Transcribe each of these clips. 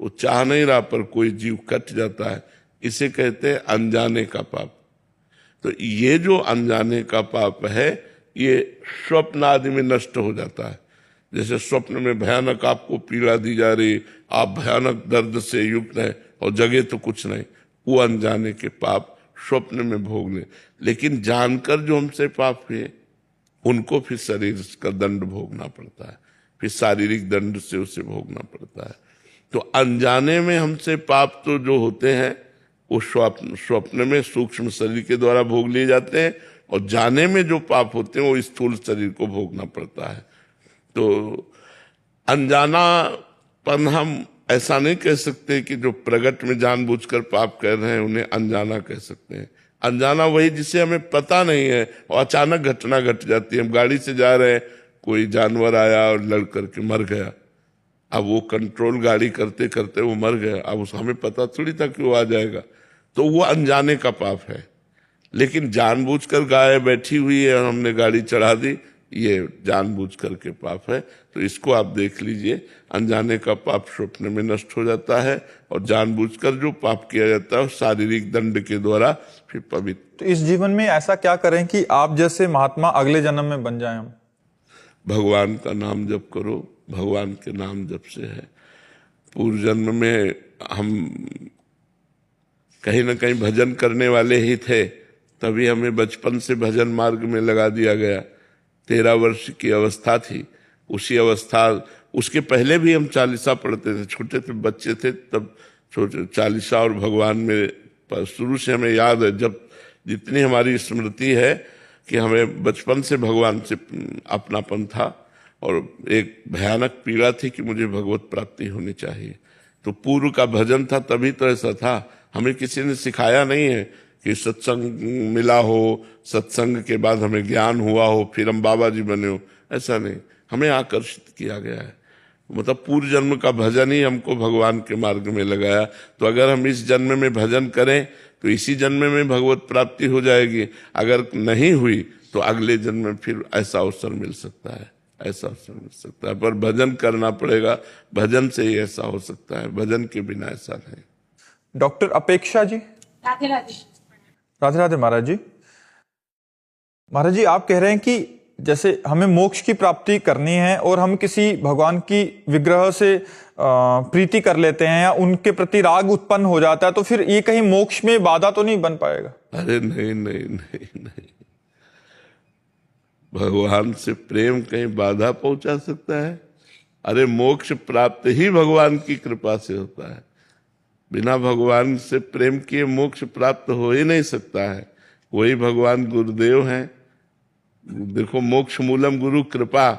वो चाह नहीं रहा पर कोई जीव कट जाता है, इसे कहते हैं अनजाने का पाप। तो ये जो अनजाने का पाप है, ये स्वप्न आदि में नष्ट हो जाता है। जैसे स्वप्न में भयानक आपको पीड़ा दी जा रही, आप भयानक दर्द से युक्त हैं और जगह तो कुछ नहीं, वो अनजाने के पाप स्वप्न में भोग ले। लेकिन जानकर जो हमसे पाप हुए उनको फिर शरीर का दंड भोगना पड़ता है, फिर शारीरिक दंड से उसे भोगना पड़ता है। तो अनजाने में हमसे पाप तो जो होते हैं वो स्वप्न में सूक्ष्म शरीर के द्वारा भोग लिए जाते हैं, और जाने में जो पाप होते हैं वो स्थूल शरीर को भोगना पड़ता है। तो अनजानापन हम ऐसा नहीं कह सकते कि जो प्रगट में जानबूझकर पाप कर रहे हैं उन्हें अनजाना कह सकते हैं। अनजाना वही जिसे हमें पता नहीं है और अचानक घटना घट जाती है। हम गाड़ी से जा रहे हैं, कोई जानवर आया और लड़ करके मर गया, अब वो कंट्रोल गाड़ी करते करते वो मर गया, अब उस हमें पता थोड़ी था कि वो आ जाएगा, तो वो अनजाने का पाप है। लेकिन जानबूझकर गाय बैठी हुई है और हमने गाड़ी चढ़ा दी, ये जानबूझ करके पाप है। तो इसको आप देख लीजिए, अनजाने का पाप स्वप्न में नष्ट हो जाता है, और जानबूझकर जो पाप किया जाता है शारीरिक दंड के द्वारा फिर पवित्र। तो इस जीवन में ऐसा क्या करें कि आप जैसे महात्मा अगले जन्म में बन जाएं हम? भगवान का नाम जप करो, भगवान के नाम जप से है। पूर्व जन्म में हम कहीं ना कहीं भजन करने वाले ही थे, तभी हमें बचपन से भजन मार्ग में लगा दिया गया। 13 वर्ष की अवस्था थी, उसी अवस्था, उसके पहले भी हम चालीसा पढ़ते थे, छोटे थे, बच्चे थे तब छोटे चालीसा और भगवान में शुरू से हमें याद है। जब जितनी हमारी स्मृति है कि हमें बचपन से भगवान से अपनापन था, और एक भयानक पीड़ा थी कि मुझे भगवत प्राप्ति होनी चाहिए। तो पूर्व का भजन था, तभी तो ऐसा था। हमें किसी ने सिखाया नहीं है कि सत्संग मिला हो, सत्संग के बाद हमें ज्ञान हुआ हो, फिर हम बाबा जी बने हो, ऐसा नहीं। हमें आकर्षित किया गया है, मतलब पूर्व जन्म का भजन ही हमको भगवान के मार्ग में लगाया। तो अगर हम इस जन्म में भजन करें तो इसी जन्म में भगवत प्राप्ति हो जाएगी, अगर नहीं हुई तो अगले जन्म में फिर ऐसा अवसर मिल सकता है, ऐसा अवसर मिल सकता है। पर भजन करना पड़ेगा, भजन से ही ऐसा हो सकता है, भजन के बिना ऐसा नहीं। डॉक्टर अपेक्षा जी। राधे राधे। राधे राधे महाराज जी। महाराज जी, आप कह रहे हैं कि जैसे हमें मोक्ष की प्राप्ति करनी है और हम किसी भगवान की विग्रह से प्रीति कर लेते हैं या उनके प्रति राग उत्पन्न हो जाता है, तो फिर ये कहीं मोक्ष में बाधा तो नहीं बन पाएगा? अरे नहीं नहीं नहीं नहीं, भगवान से प्रेम कहीं बाधा पहुंचा सकता है? अरे मोक्ष प्राप्त ही भगवान की कृपा से होता है, बिना भगवान से प्रेम किए मोक्ष प्राप्त हो ही नहीं सकता है। वही भगवान गुरुदेव हैं। देखो, मोक्ष मूलम गुरु कृपा,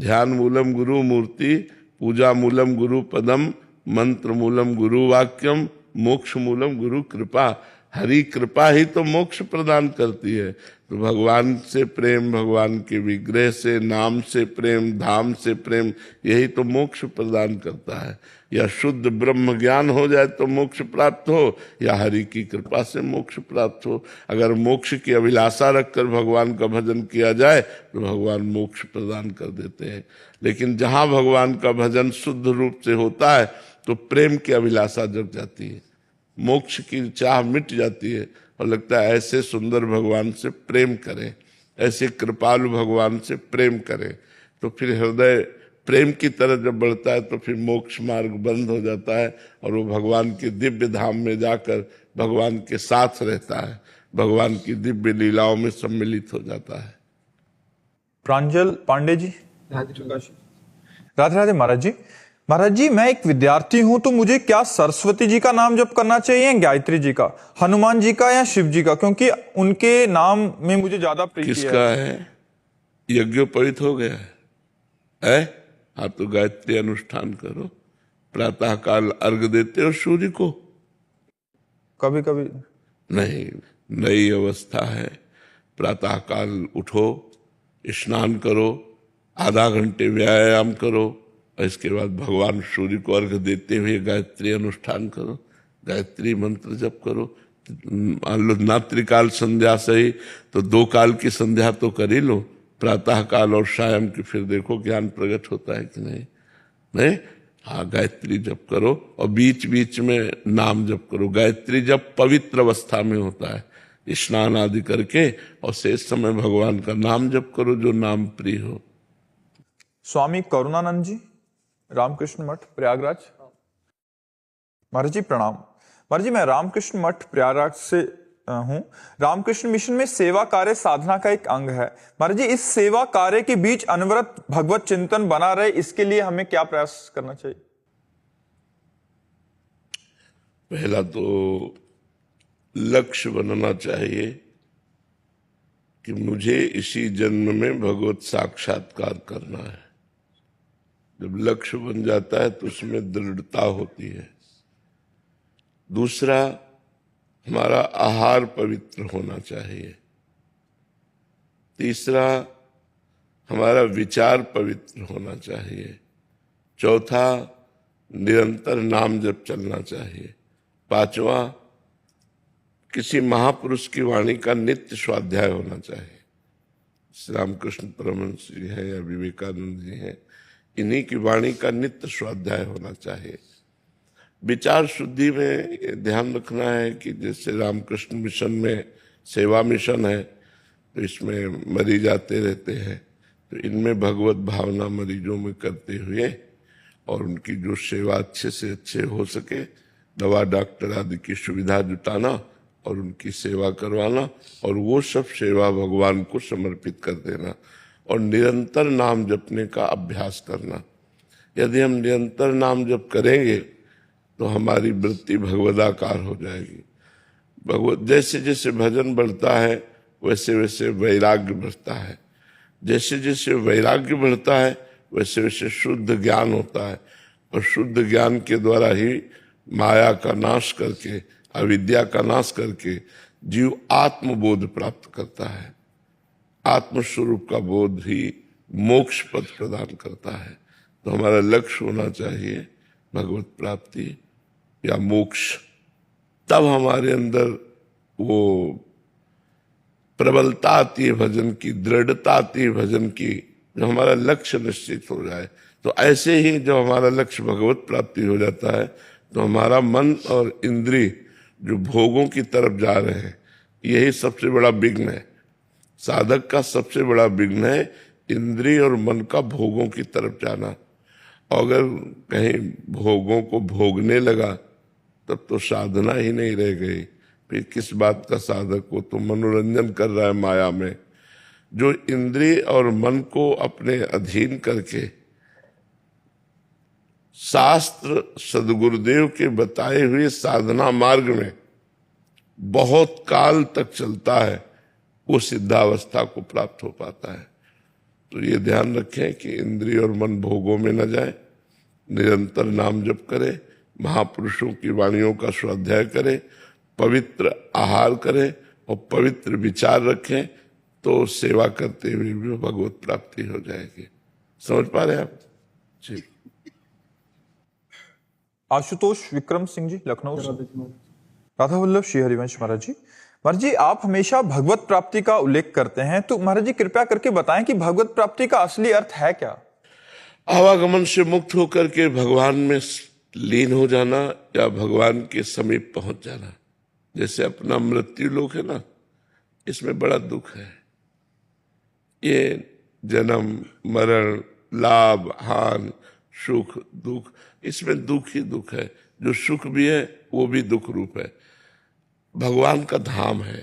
ध्यान मूलम गुरु मूर्ति, पूजा मूलम गुरु पदम, मंत्र मूलम गुरु वाक्यम, मोक्ष मूलम गुरु कृपा। हरि कृपा ही तो मोक्ष प्रदान करती है। तो भगवान से प्रेम, भगवान के विग्रह से, नाम से प्रेम, धाम से प्रेम, यही तो मोक्ष प्रदान करता है। या शुद्ध ब्रह्म ज्ञान हो जाए तो मोक्ष प्राप्त हो, या हरि की कृपा से मोक्ष प्राप्त हो। अगर मोक्ष की अभिलाषा रखकर भगवान का भजन किया जाए तो भगवान मोक्ष प्रदान कर देते हैं। लेकिन जहाँ भगवान का भजन शुद्ध रूप से होता है तो प्रेम की अभिलाषा जग जाती है, मोक्ष की चाह मिट जाती है, और लगता है ऐसे सुंदर भगवान से प्रेम करें, ऐसे कृपालु भगवान से प्रेम करें। तो फिर हृदय प्रेम की तरह जब बढ़ता है तो फिर मोक्ष मार्ग बंद हो जाता है, और वो भगवान के दिव्य धाम में जाकर भगवान के साथ रहता है, भगवान की दिव्य लीलाओं में सम्मिलित हो जाता है। प्रांजल पांडे जी। राधे राधे महाराज जी। महाराज जी, मैं एक विद्यार्थी हूं, तो मुझे क्या सरस्वती जी का नाम जप करना चाहिए, गायत्री जी का, हनुमान जी का या शिव जी का? क्योंकि उनके नाम में मुझे ज्यादा प्रीति है। किसका है? यज्ञोपवीत हो गया है? हाँ, तो गायत्री अनुष्ठान करो, प्रातः काल अर्घ देते हो सूर्य को? कभी कभी नहीं, नई अवस्था है, प्रातः काल उठो, स्नान करो, आधा घंटे व्यायाम करो, और इसके बाद भगवान सूर्य को अर्घ देते हुए गायत्री अनुष्ठान करो, गायत्री मंत्र जप करो। मान लो नात्रिकाल संध्या सही तो 2 काल की संध्या तो कर ही लो, प्रातः काल और शाम की, फिर देखो ज्ञान प्रकट होता है कि नहीं। नहीं, हाँ, गायत्री जप करो और बीच बीच में नाम जप करो। गायत्री जप पवित्र अवस्था में होता है, स्नान आदि करके, और शेष समय भगवान का नाम जप करो जो नाम प्रिय हो। स्वामी करुणानंद जी, रामकृष्ण मठ प्रयागराज। महाराज जी प्रणाम। महाराज जी, मैं रामकृष्ण मठ प्रयागराज से हूँ। रामकृष्ण मिशन में सेवा कार्य साधना का एक अंग है। महाराज जी, इस सेवा कार्य के बीच अनवरत भगवत चिंतन बना रहे, इसके लिए हमें क्या प्रयास करना चाहिए? पहला तो लक्ष्य बनना चाहिए कि मुझे इसी जन्म में भगवत साक्षात्कार करना है। जब लक्ष्य बन जाता है तो उसमें दृढ़ता होती है। दूसरा, हमारा आहार पवित्र होना चाहिए। तीसरा, हमारा विचार पवित्र होना चाहिए। चौथा, निरंतर नाम जप चलना चाहिए। पांचवा, किसी महापुरुष की वाणी का नित्य स्वाध्याय होना चाहिए। श्री रामकृष्ण परमहंस जी हैं या विवेकानंद जी हैं, इन्हीं की वाणी का नित्य स्वाध्याय होना चाहिए। विचार शुद्धि में ये ध्यान रखना है कि जैसे रामकृष्ण मिशन में सेवा मिशन है, तो इसमें मरीज आते रहते हैं, तो इनमें भगवत भावना मरीजों में करते हुए और उनकी जो सेवा अच्छे से अच्छे हो सके, दवा डॉक्टर आदि की सुविधा जुटाना और उनकी सेवा करवाना, और वो सब सेवा भगवान को समर्पित कर देना, और निरंतर नाम जपने का अभ्यास करना। यदि हम निरंतर नाम जप करेंगे तो हमारी वृत्ति भगवदाकार हो जाएगी। भगवत जैसे जैसे भजन बढ़ता है वैसे वैसे वैराग्य बढ़ता है। जैसे जैसे वैराग्य बढ़ता है वैसे वैसे शुद्ध ज्ञान होता है, और शुद्ध ज्ञान के द्वारा ही माया का नाश करके, अविद्या का नाश करके जीव आत्मबोध प्राप्त करता है। आत्मस्वरूप का बोध ही मोक्ष पद प्रदान करता है। तो हमारा लक्ष्य होना चाहिए भगवत प्राप्ति या मोक्ष। तब हमारे अंदर वो प्रबलता आती है भजन की, दृढ़ता आती है भजन की, जो हमारा लक्ष्य निश्चित हो जाए। तो ऐसे ही जब हमारा लक्ष्य भगवत प्राप्ति हो जाता है तो हमारा मन और इंद्रिय जो भोगों की तरफ जा रहे हैं, यही सबसे बड़ा विघ्न है। साधक का सबसे बड़ा विघ्न है इंद्रिय और मन का भोगों की तरफ जाना। अगर कहीं भोगों को भोगने लगा तब तो साधना ही नहीं रह गई। फिर किस बात का साधक? वो तो मनोरंजन कर रहा है माया में। जो इंद्रिय और मन को अपने अधीन करके शास्त्र सदगुरुदेव के बताए हुए साधना मार्ग में बहुत काल तक चलता है, वो सिद्धावस्था को प्राप्त हो पाता है। तो ये ध्यान रखें कि इंद्रिय और मन भोगों में न जाए, निरंतर नाम जप करें, महापुरुषों की वाणियों का स्वाध्याय करें, पवित्र आहार करें और पवित्र विचार रखें, तो सेवा करते हुए भी भगवत प्राप्ति हो जाएगी। समझ पा रहे हैं आप जी? आशुतोष विक्रम सिंह जी, लखनऊ से। राधा वल्लभ श्री हरिवंश। महाराज जी, महाराज जी, आप हमेशा भगवत प्राप्ति का उल्लेख करते हैं, तो महाराज जी कृपया करके बताएं कि भगवत प्राप्ति का असली अर्थ है क्या? आवागमन से मुक्त होकर के भगवान में लीन हो जाना या भगवान के समीप पहुंच जाना। जैसे अपना मृत्यु लोक है ना, इसमें बड़ा दुख है। ये जन्म मरण, लाभ हानि, सुख दुख, इसमें दुख ही दुख है। जो सुख भी है वो भी दुख रूप है। भगवान का धाम है,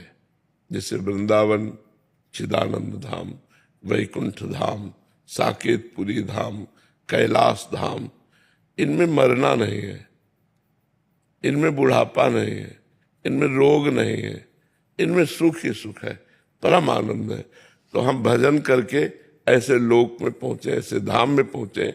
जैसे वृंदावन चिदानंद धाम, वैकुंठ धाम, साकेतपुरी धाम, कैलाश धाम, इनमें मरना नहीं है, इनमें बुढ़ापा नहीं है, इनमें रोग नहीं है, इनमें सुख ही सुख है, परम आनंद है। तो हम भजन करके ऐसे लोक में पहुंचे, ऐसे धाम में पहुंचे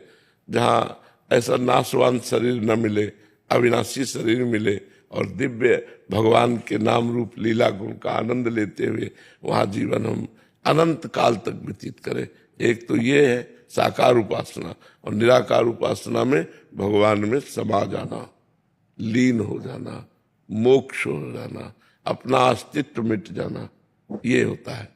जहां ऐसा नाशवान शरीर न मिले, अविनाशी शरीर मिले, और दिव्य भगवान के नाम रूप लीला गुण का आनंद लेते हुए वहां जीवन हम अनंत काल तक व्यतीत करें। एक तो ये है साकार उपासना, और निराकार उपासना में भगवान में समा जाना, लीन हो जाना, मोक्ष हो जाना, अपना अस्तित्व मिट जाना, ये होता है।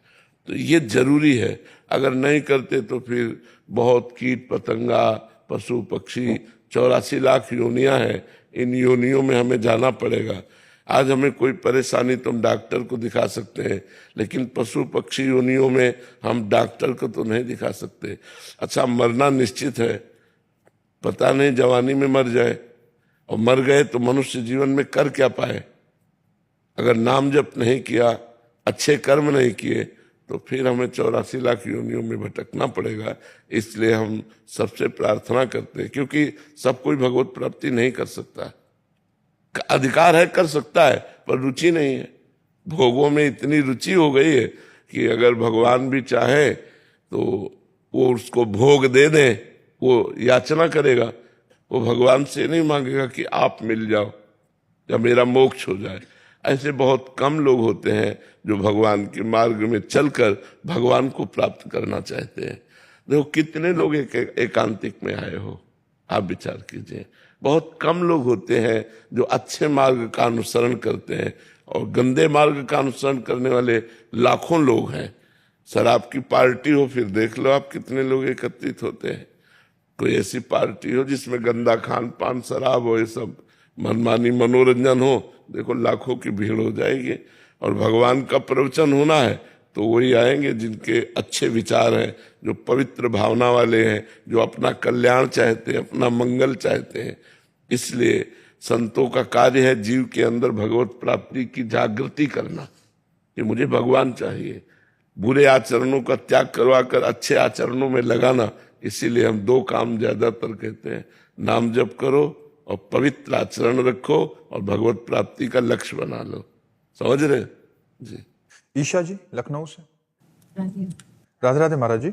तो ये जरूरी है। अगर नहीं करते तो फिर बहुत कीट पतंगा, पशु पक्षी, 84 लाख योनियां हैं, इन योनियों में हमें जाना पड़ेगा। आज हमें कोई परेशानी तो हम डॉक्टर को दिखा सकते हैं, लेकिन पशु पक्षी योनियों में हम डॉक्टर को तो नहीं दिखा सकते। अच्छा, मरना निश्चित है, पता नहीं जवानी में मर जाए, और मर गए तो मनुष्य जीवन में कर क्या पाए। अगर नाम जप नहीं किया, अच्छे कर्म नहीं किए, तो फिर हमें 84 लाख योनियों में भटकना पड़ेगा। इसलिए हम सबसे प्रार्थना करते हैं, क्योंकि सब कोई भगवत प्राप्ति नहीं कर सकता। अधिकार है, कर सकता है, पर रुचि नहीं है। भोगों में इतनी रुचि हो गई है कि अगर भगवान भी चाहे तो वो उसको भोग दे दे, वो याचना करेगा, वो भगवान से नहीं मांगेगा कि आप मिल जाओ या मेरा मोक्ष हो जाए। ऐसे बहुत कम लोग होते हैं जो भगवान के मार्ग में चलकर भगवान को प्राप्त करना चाहते हैं। देखो कितने लोग एकांतिक में आए हो, आप विचार कीजिए। बहुत कम लोग होते हैं जो अच्छे मार्ग का अनुसरण करते हैं, और गंदे मार्ग का अनुसरण करने वाले लाखों लोग हैं। शराब की पार्टी हो, फिर देख लो आप कितने लोग एकत्रित होते हैं। कोई ऐसी पार्टी हो जिसमें गंदा खान पान, शराब हो, ये सब मनमानी मनोरंजन हो, देखो लाखों की भीड़ हो जाएगी। और भगवान का प्रवचन होना है तो वही आएंगे जिनके अच्छे विचार हैं, जो पवित्र भावना वाले हैं, जो अपना कल्याण चाहते हैं, अपना मंगल चाहते हैं। इसलिए संतों का कार्य है जीव के अंदर भगवत प्राप्ति की जागृति करना कि मुझे भगवान चाहिए, बुरे आचरणों का त्याग करवाकर अच्छे आचरणों में लगाना। इसीलिए हम दो काम ज्यादातर कहते हैं, नाम जप करो और पवित्र आचरण रखो और भगवत प्राप्ति का लक्ष्य बना लो। समझ रहे जी? ईशा जी लखनऊ से। राधे राधे राधे महाराज जी।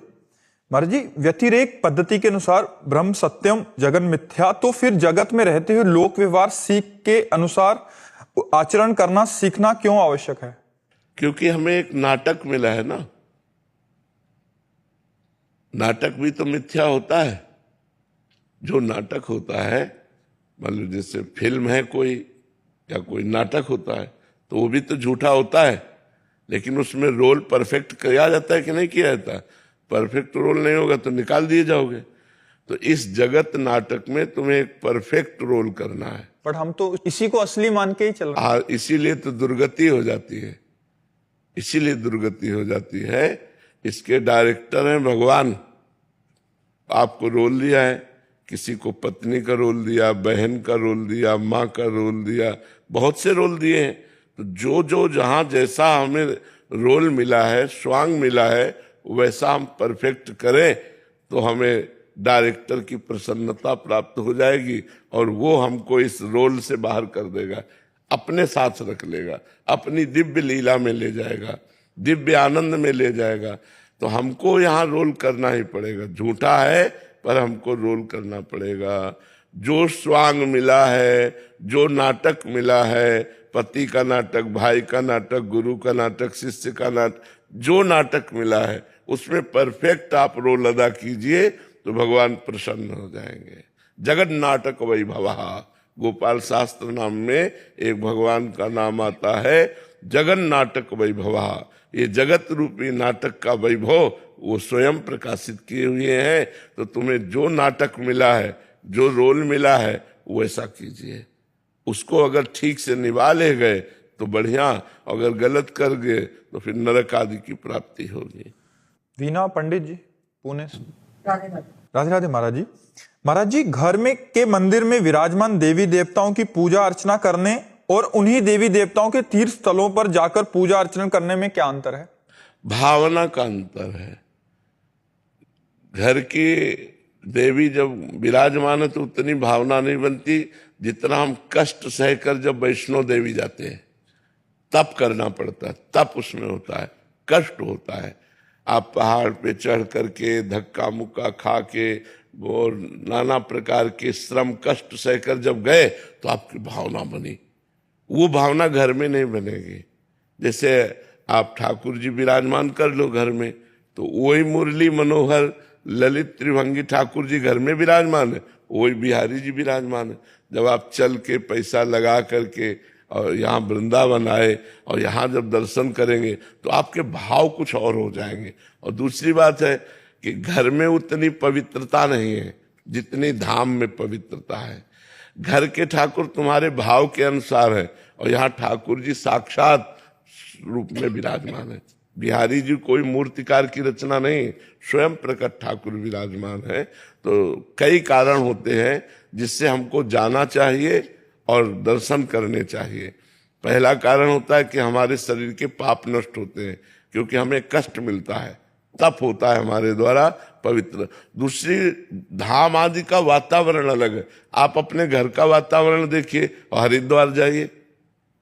महाराज जी, व्यतिरेक पद्धति के अनुसार ब्रह्म सत्यम जगन मिथ्या, तो फिर जगत में रहते हुए लोक व्यवहार सीख के अनुसार आचरण करना सीखना क्यों आवश्यक है? क्योंकि हमें एक नाटक मिला है ना। नाटक भी तो मिथ्या होता है। जो नाटक होता है, मान लो जैसे फिल्म है कोई या कोई नाटक होता है, तो वो भी तो झूठा होता है, लेकिन उसमें रोल परफेक्ट किया जाता है कि नहीं किया जाता? परफेक्ट रोल नहीं होगा तो निकाल दिए जाओगे। तो इस जगत नाटक में तुम्हें एक परफेक्ट रोल करना है। पर हम तो इसी को असली मान के ही चल रहे हैं। इसीलिए तो दुर्गति हो जाती है, इसीलिए दुर्गति हो जाती है। इसके डायरेक्टर हैं भगवान। आपको रोल दिया है, किसी को पत्नी का रोल दिया, बहन का रोल दिया, माँ का रोल दिया, बहुत से रोल दिए हैं। तो जो जो जहां जैसा हमें रोल मिला है, स्वांग मिला है, वैसा हम परफेक्ट करें तो हमें डायरेक्टर की प्रसन्नता प्राप्त हो जाएगी, और वो हमको इस रोल से बाहर कर देगा, अपने साथ रख लेगा, अपनी दिव्य लीला में ले जाएगा, दिव्य आनंद में ले जाएगा। तो हमको यहाँ रोल करना ही पड़ेगा। झूठा है पर हमको रोल करना पड़ेगा। जो स्वांग मिला है, जो नाटक मिला है, पति का नाटक, भाई का नाटक, गुरु का नाटक, शिष्य का नाटक, जो नाटक मिला है उसमें परफेक्ट आप रोल अदा कीजिए तो भगवान प्रसन्न हो जाएंगे। जगत नाटक वैभवः, गोपाल शास्त्र नाम में एक भगवान का नाम आता है, जगन नाटक वैभवः। ये जगत रूपी नाटक का वैभव वो स्वयं प्रकाशित किए हुए हैं। तो तुम्हें जो नाटक मिला है, जो रोल मिला है, वैसा कीजिए। उसको अगर ठीक से निभा ले गए तो बढ़िया, अगर गलत कर गए तो फिर नरक आदि की प्राप्ति होगी। वीना पंडित जी पुणे से। राधे राधे राधे राधे महाराज जी। महाराज जी, घर में के मंदिर में विराजमान देवी देवताओं की पूजा अर्चना करने और उन्हीं देवी देवताओं के तीर्थ स्थलों पर जाकर पूजा अर्चना करने में क्या अंतर है? भावना का अंतर है। घर की देवी जब विराजमान है तो उतनी भावना नहीं बनती जितना हम कष्ट सहकर जब वैष्णो देवी जाते हैं तप करना पड़ता है, तप उसमें होता है, कष्ट होता है। आप पहाड़ पे चढ़ करके धक्का मुक्का खा के और नाना प्रकार के श्रम कष्ट सहकर जब गए तो आपकी भावना बनी। वो भावना घर में नहीं बनेगी। जैसे आप ठाकुर जी विराजमान कर लो घर में, तो वही मुरली मनोहर ललित त्रिभंगी ठाकुर जी घर में विराजमान है, वही बिहारी जी विराजमान है। जब आप चल के पैसा लगा करके और यहाँ वृंदावन आए और यहाँ जब दर्शन करेंगे तो आपके भाव कुछ और हो जाएंगे। और दूसरी बात है कि घर में उतनी पवित्रता नहीं है, जितनी धाम में पवित्रता है। घर के ठाकुर तुम्हारे भाव के अनुसार है, और यहाँ ठाकुर जी साक्षात रूप में विराजमान है। बिहारी जी कोई मूर्तिकार की रचना नहीं, स्वयं प्रकट ठाकुर विराजमान है। तो कई कारण होते हैं जिससे हमको जाना चाहिए और दर्शन करने चाहिए। पहला कारण होता है कि हमारे शरीर के पाप नष्ट होते हैं, क्योंकि हमें कष्ट मिलता है, तप होता है हमारे द्वारा पवित्र। दूसरी, धाम आदि का वातावरण अलग है। आप अपने घर का वातावरण देखिए और हरिद्वार जाइए,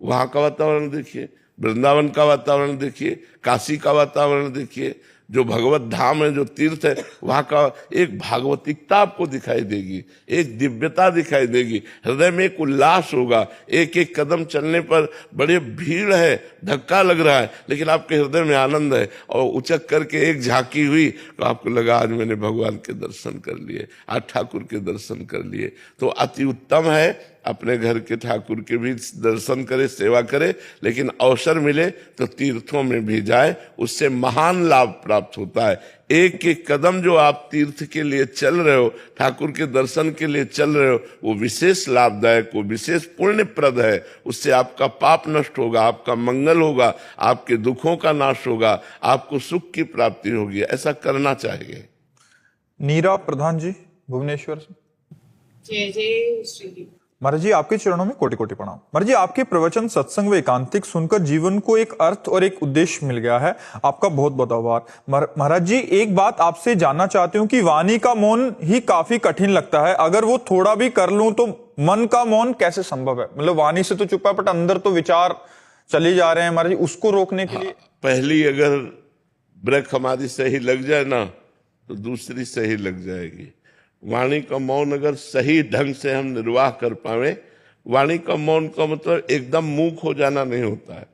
वहां का वातावरण देखिए, वृंदावन का वातावरण देखिए, काशी का वातावरण देखिए। जो भगवत धाम है, जो तीर्थ है, वहां का एक भागवतिकता आपको दिखाई देगी, एक दिव्यता दिखाई देगी, हृदय में एक उल्लास होगा। एक एक कदम चलने पर बड़े भीड़ है, धक्का लग रहा है, लेकिन आपके हृदय में आनंद है। और उचक करके एक झांकी हुई तो आपको लगा आज मैंने भगवान के दर्शन कर लिए, आज ठाकुर के दर्शन कर लिए। तो अति उत्तम है अपने घर के ठाकुर के भी दर्शन करे, सेवा करे, लेकिन अवसर मिले तो तीर्थों में भी जाए, उससे महान लाभ प्राप्त होता है। एक एक कदम जो आप तीर्थ के लिए चल रहे हो, ठाकुर के दर्शन के लिए चल रहे हो, वो विशेष लाभदायक, वो विशेष पुण्यप्रद है। उससे आपका पाप नष्ट होगा, आपका मंगल होगा, आपके दुखों का नाश होगा, आपको सुख की प्राप्ति होगी। ऐसा करना चाहिए। नीरा प्रधान जी भुवनेश्वर से। जय जय श्री। महाराज जी आपके चरणों में कोटि कोटि प्रणाम। महाराज जी आपके प्रवचन, सत्संग व एकांतिक सुनकर जीवन को एक अर्थ और एक उद्देश्य मिल गया है, आपका बहुत बहुत आभार। महाराज जी एक बात आपसे जानना चाहती हूँ कि वाणी का मौन ही काफी कठिन लगता है, अगर वो थोड़ा भी कर लूं तो मन का मौन कैसे संभव है? मतलब वाणी से तो चुप है, बट अंदर तो विचार चले जा रहे हैं महाराज जी, उसको रोकने के लिए। पहली अगर ब्रेक हमारी सही लग जाए ना, तो दूसरी सही लग जाएगी। वाणी का मौन अगर सही ढंग से हम निर्वाह कर पावे, वाणी का मौन का मतलब एकदम मूक हो जाना नहीं होता है।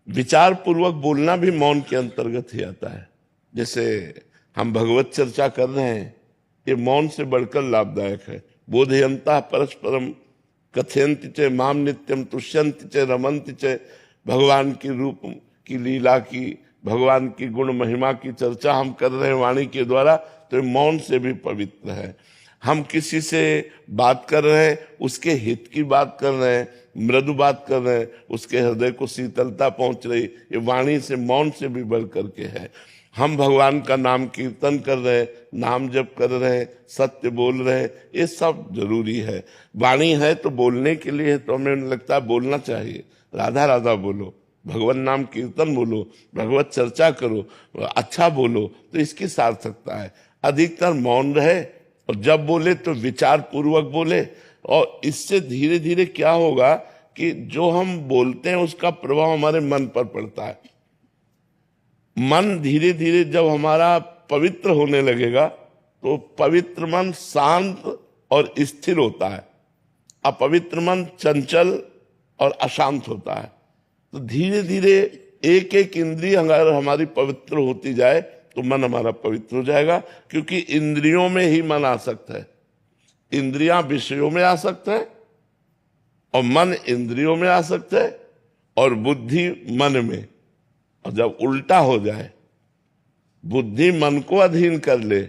विचार पूर्वक बोलना भी मौन के अंतर्गत ही आता है। जैसे हम भगवत चर्चा कर रहे हैं, ये मौन से बढ़कर लाभदायक है। बोधयंता परस्परम कथयन्ति च माम नित्यम तुष्यन्ति च रमन्ति च। भगवान की रूप की, लीला की, भगवान की गुण महिमा की चर्चा हम कर रहे हैं वाणी के द्वारा, तो मौन से भी पवित्र है। हम किसी से बात कर रहे हैं, उसके हित की बात कर रहे हैं, मृदु बात कर रहे हैं, उसके हृदय को शीतलता पहुंच रही, ये वाणी से, मौन से भी बढ़ करके है। हम भगवान का नाम कीर्तन कर रहे हैं, नाम जप कर रहे हैं, सत्य बोल रहे हैं, ये सब जरूरी है। वाणी है तो बोलने के लिए है, तो हमें लगता है बोलना चाहिए। राधा राधा बोलो, भगवान नाम कीर्तन बोलो, भगवत चर्चा करो, अच्छा बोलो, तो इसकी सार्थकता है। अधिकतर मौन रहे, और जब बोले तो विचार पूर्वक बोले। और इससे धीरे धीरे क्या होगा कि जो हम बोलते हैं उसका प्रभाव हमारे मन पर पड़ता है। मन धीरे धीरे जब हमारा पवित्र होने लगेगा, तो पवित्र मन शांत और स्थिर होता है, अपवित्र मन चंचल और अशांत होता है। तो धीरे धीरे एक एक इंद्रिय अगर हमारी पवित्र होती जाए तो मन हमारा पवित्र हो जाएगा, क्योंकि इंद्रियों में ही मन आसक्त है। इंद्रियां विषयों में आसक्त है, और मन इंद्रियों में आसक्त है, और बुद्धि मन में। और जब उल्टा हो जाए, बुद्धि मन को अधीन कर ले,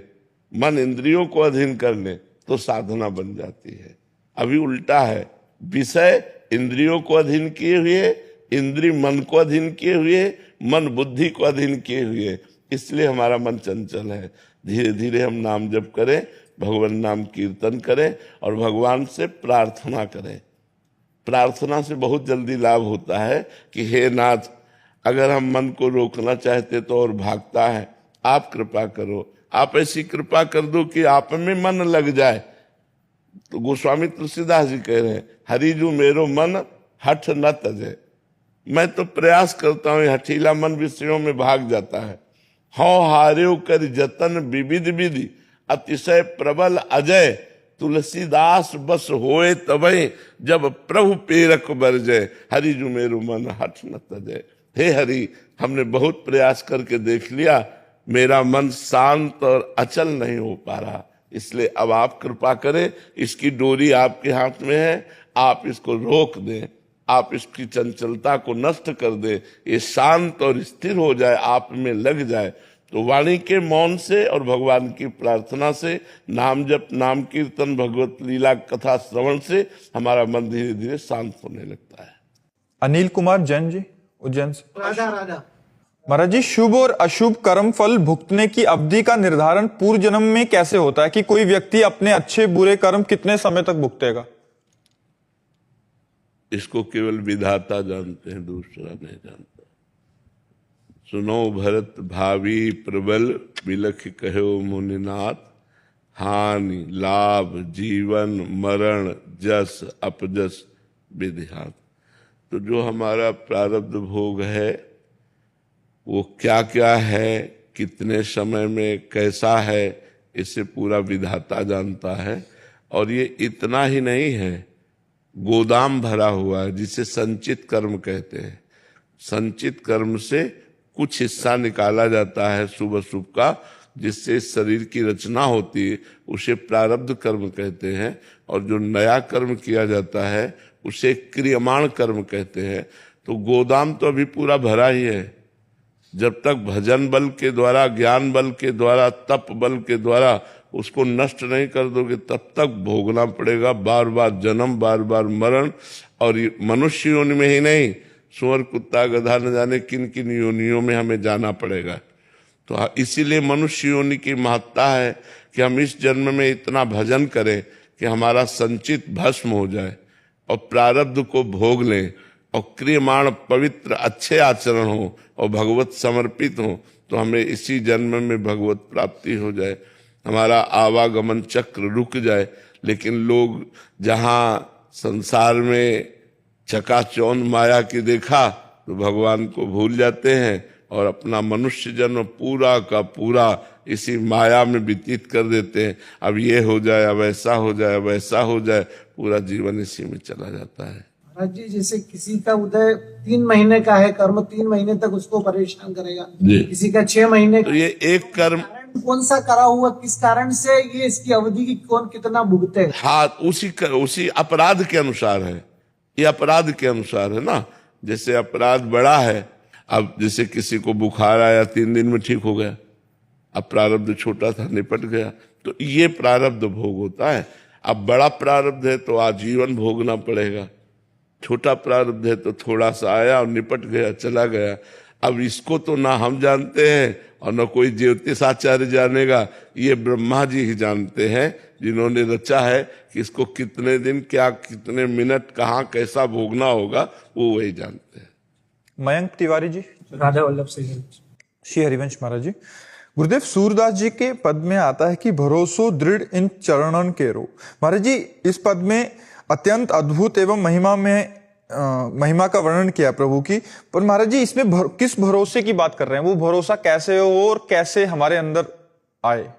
मन इंद्रियों को अधीन कर ले, तो साधना बन जाती है। अभी उल्टा है, विषय इंद्रियों को अधीन किए हुए, इंद्रिय मन को अधीन किए हुए, मन बुद्धि को अधीन किए हुए, इसलिए हमारा मन चंचल है। धीरे धीरे हम नाम जप करें, भगवान नाम कीर्तन करें, और भगवान से प्रार्थना करें। प्रार्थना से बहुत जल्दी लाभ होता है कि हे नाथ, अगर हम मन को रोकना चाहते तो और भागता है, आप कृपा करो, आप ऐसी कृपा कर दो कि आप में मन लग जाए। तो गोस्वामी तुलसीदास जी कह रहे हैं, हरिजू मेरो मन हठ न तजे। मैं तो प्रयास करता हूं, हठीला मन विषयों में भाग जाता है। हौ हार्यो कर जतन विविध विधि, अतिशय प्रबल अजय, तुलसीदास बस होए तबे, जब प्रभु पेरक बरजे, हरि जु मेरो मन हठ न तजे। हे हरि, हमने बहुत प्रयास करके देख लिया, मेरा मन शांत और अचल नहीं हो पा रहा, इसलिए अब आप कृपा करें। इसकी डोरी आपके हाथ में है, आप इसको रोक दें, आप इसकी चंचलता को नष्ट कर दें, ये शांत और स्थिर हो जाए, आप में लग जाए। तो वाणी के मौन से और भगवान की प्रार्थना से, नाम जप, नाम कीर्तन, भगवत लीला कथा श्रवण से हमारा मन धीरे धीरे शांत होने लगता है। अनिल कुमार जैन जी, उज्जैन से। राधा राधा। महाराज जी, शुभ और अशुभ कर्म फल भुगतने की अवधि का निर्धारण पूर्व जन्म में कैसे होता है कि कोई व्यक्ति अपने अच्छे बुरे कर्म कितने समय तक भुगतेगा? इसको केवल विधाता जानते हैं, दूसरा नहीं जानता। सुनो भरत भावी प्रबल, बिलख कहो मुनिनाथ, हानि लाभ जीवन मरण जस अपजस विधिहात। तो जो हमारा प्रारब्ध भोग है वो क्या क्या है, कितने समय में कैसा है, इसे पूरा विधाता जानता है। और ये इतना ही नहीं है, गोदाम भरा हुआ है जिसे संचित कर्म कहते हैं। संचित कर्म से कुछ हिस्सा निकाला जाता है शुभ अशुभ का, जिससे शरीर की रचना होती है, उसे प्रारब्ध कर्म कहते हैं। और जो नया कर्म किया जाता है उसे क्रियमाण कर्म कहते हैं। तो गोदाम तो अभी पूरा भरा ही है। जब तक भजन बल के द्वारा, ज्ञान बल के द्वारा, तप बल के द्वारा उसको नष्ट नहीं कर दोगे, तब तक भोगना पड़ेगा, बार बार जन्म, बार बार मरण। और मनुष्य योनि में ही नहीं, सुअर कुत्ता गधा न जाने किन किन योनियों में हमें जाना पड़ेगा। तो इसीलिए मनुष्य योनि की महत्ता है कि हम इस जन्म में इतना भजन करें कि हमारा संचित भस्म हो जाए और प्रारब्ध को भोग लें और क्रियमाण पवित्र अच्छे आचरण हो और भगवत समर्पित हो, तो हमें इसी जन्म में भगवत प्राप्ति हो जाए, हमारा आवागमन चक्र रुक जाए। लेकिन लोग जहाँ संसार में चकाचौंध माया की देखा तो भगवान को भूल जाते हैं और अपना मनुष्य जन्म पूरा का पूरा इसी माया में व्यतीत कर देते हैं। अब ये हो जाए, अब ऐसा हो जाए, अब ऐसा हो जाए, पूरा जीवन इसी में चला जाता है। महाराज जी, जैसे किसी का उदय 3 महीने का है, कर्म 3 महीने तक उसको परेशान करेगा, किसी का 6 महीने तो ये एक कर्म कौन सा करा हुआ, किस कारण से ये इसकी अवधि की कौन कितना भुगते है? हाँ, उसी अपराध के अनुसार है, ये अपराध के अनुसार है ना। जैसे अपराध बड़ा है, अब जैसे किसी को बुखार आया 3 दिन में ठीक हो गया, अब प्रारब्ध छोटा था निपट गया, तो ये प्रारब्ध भोग होता है। अब बड़ा प्रारब्ध है तो आजीवन भोगना पड़ेगा, छोटा प्रारब्ध है तो थोड़ा सा आया और निपट गया, चला गया। अब इसको तो ना हम जानते हैं और न कोई ज्योतिषाचार्य जानेगा, ये ब्रह्मा जी ही जानते हैं, जिन्होंने रचा है कि इसको कितने दिन, क्या कितने मिनट, कहाँ कैसा भोगना होगा, वो वही जानते हैं। मयंक तिवारी जी, राधा वल्लभ से श्री हरिवंश महाराज जी। गुरुदेव, सूरदास जी के पद में आता है कि भरोसो दृढ़ इन चरणन केरो। महाराज जी, इस पद में अत्यंत अद्भुत एवं महिमा का वर्णन किया प्रभु की, पर महाराज जी इसमें किस भरोसे की बात कर रहे हैं? वो भरोसा कैसे हो और कैसे हमारे अंदर आए?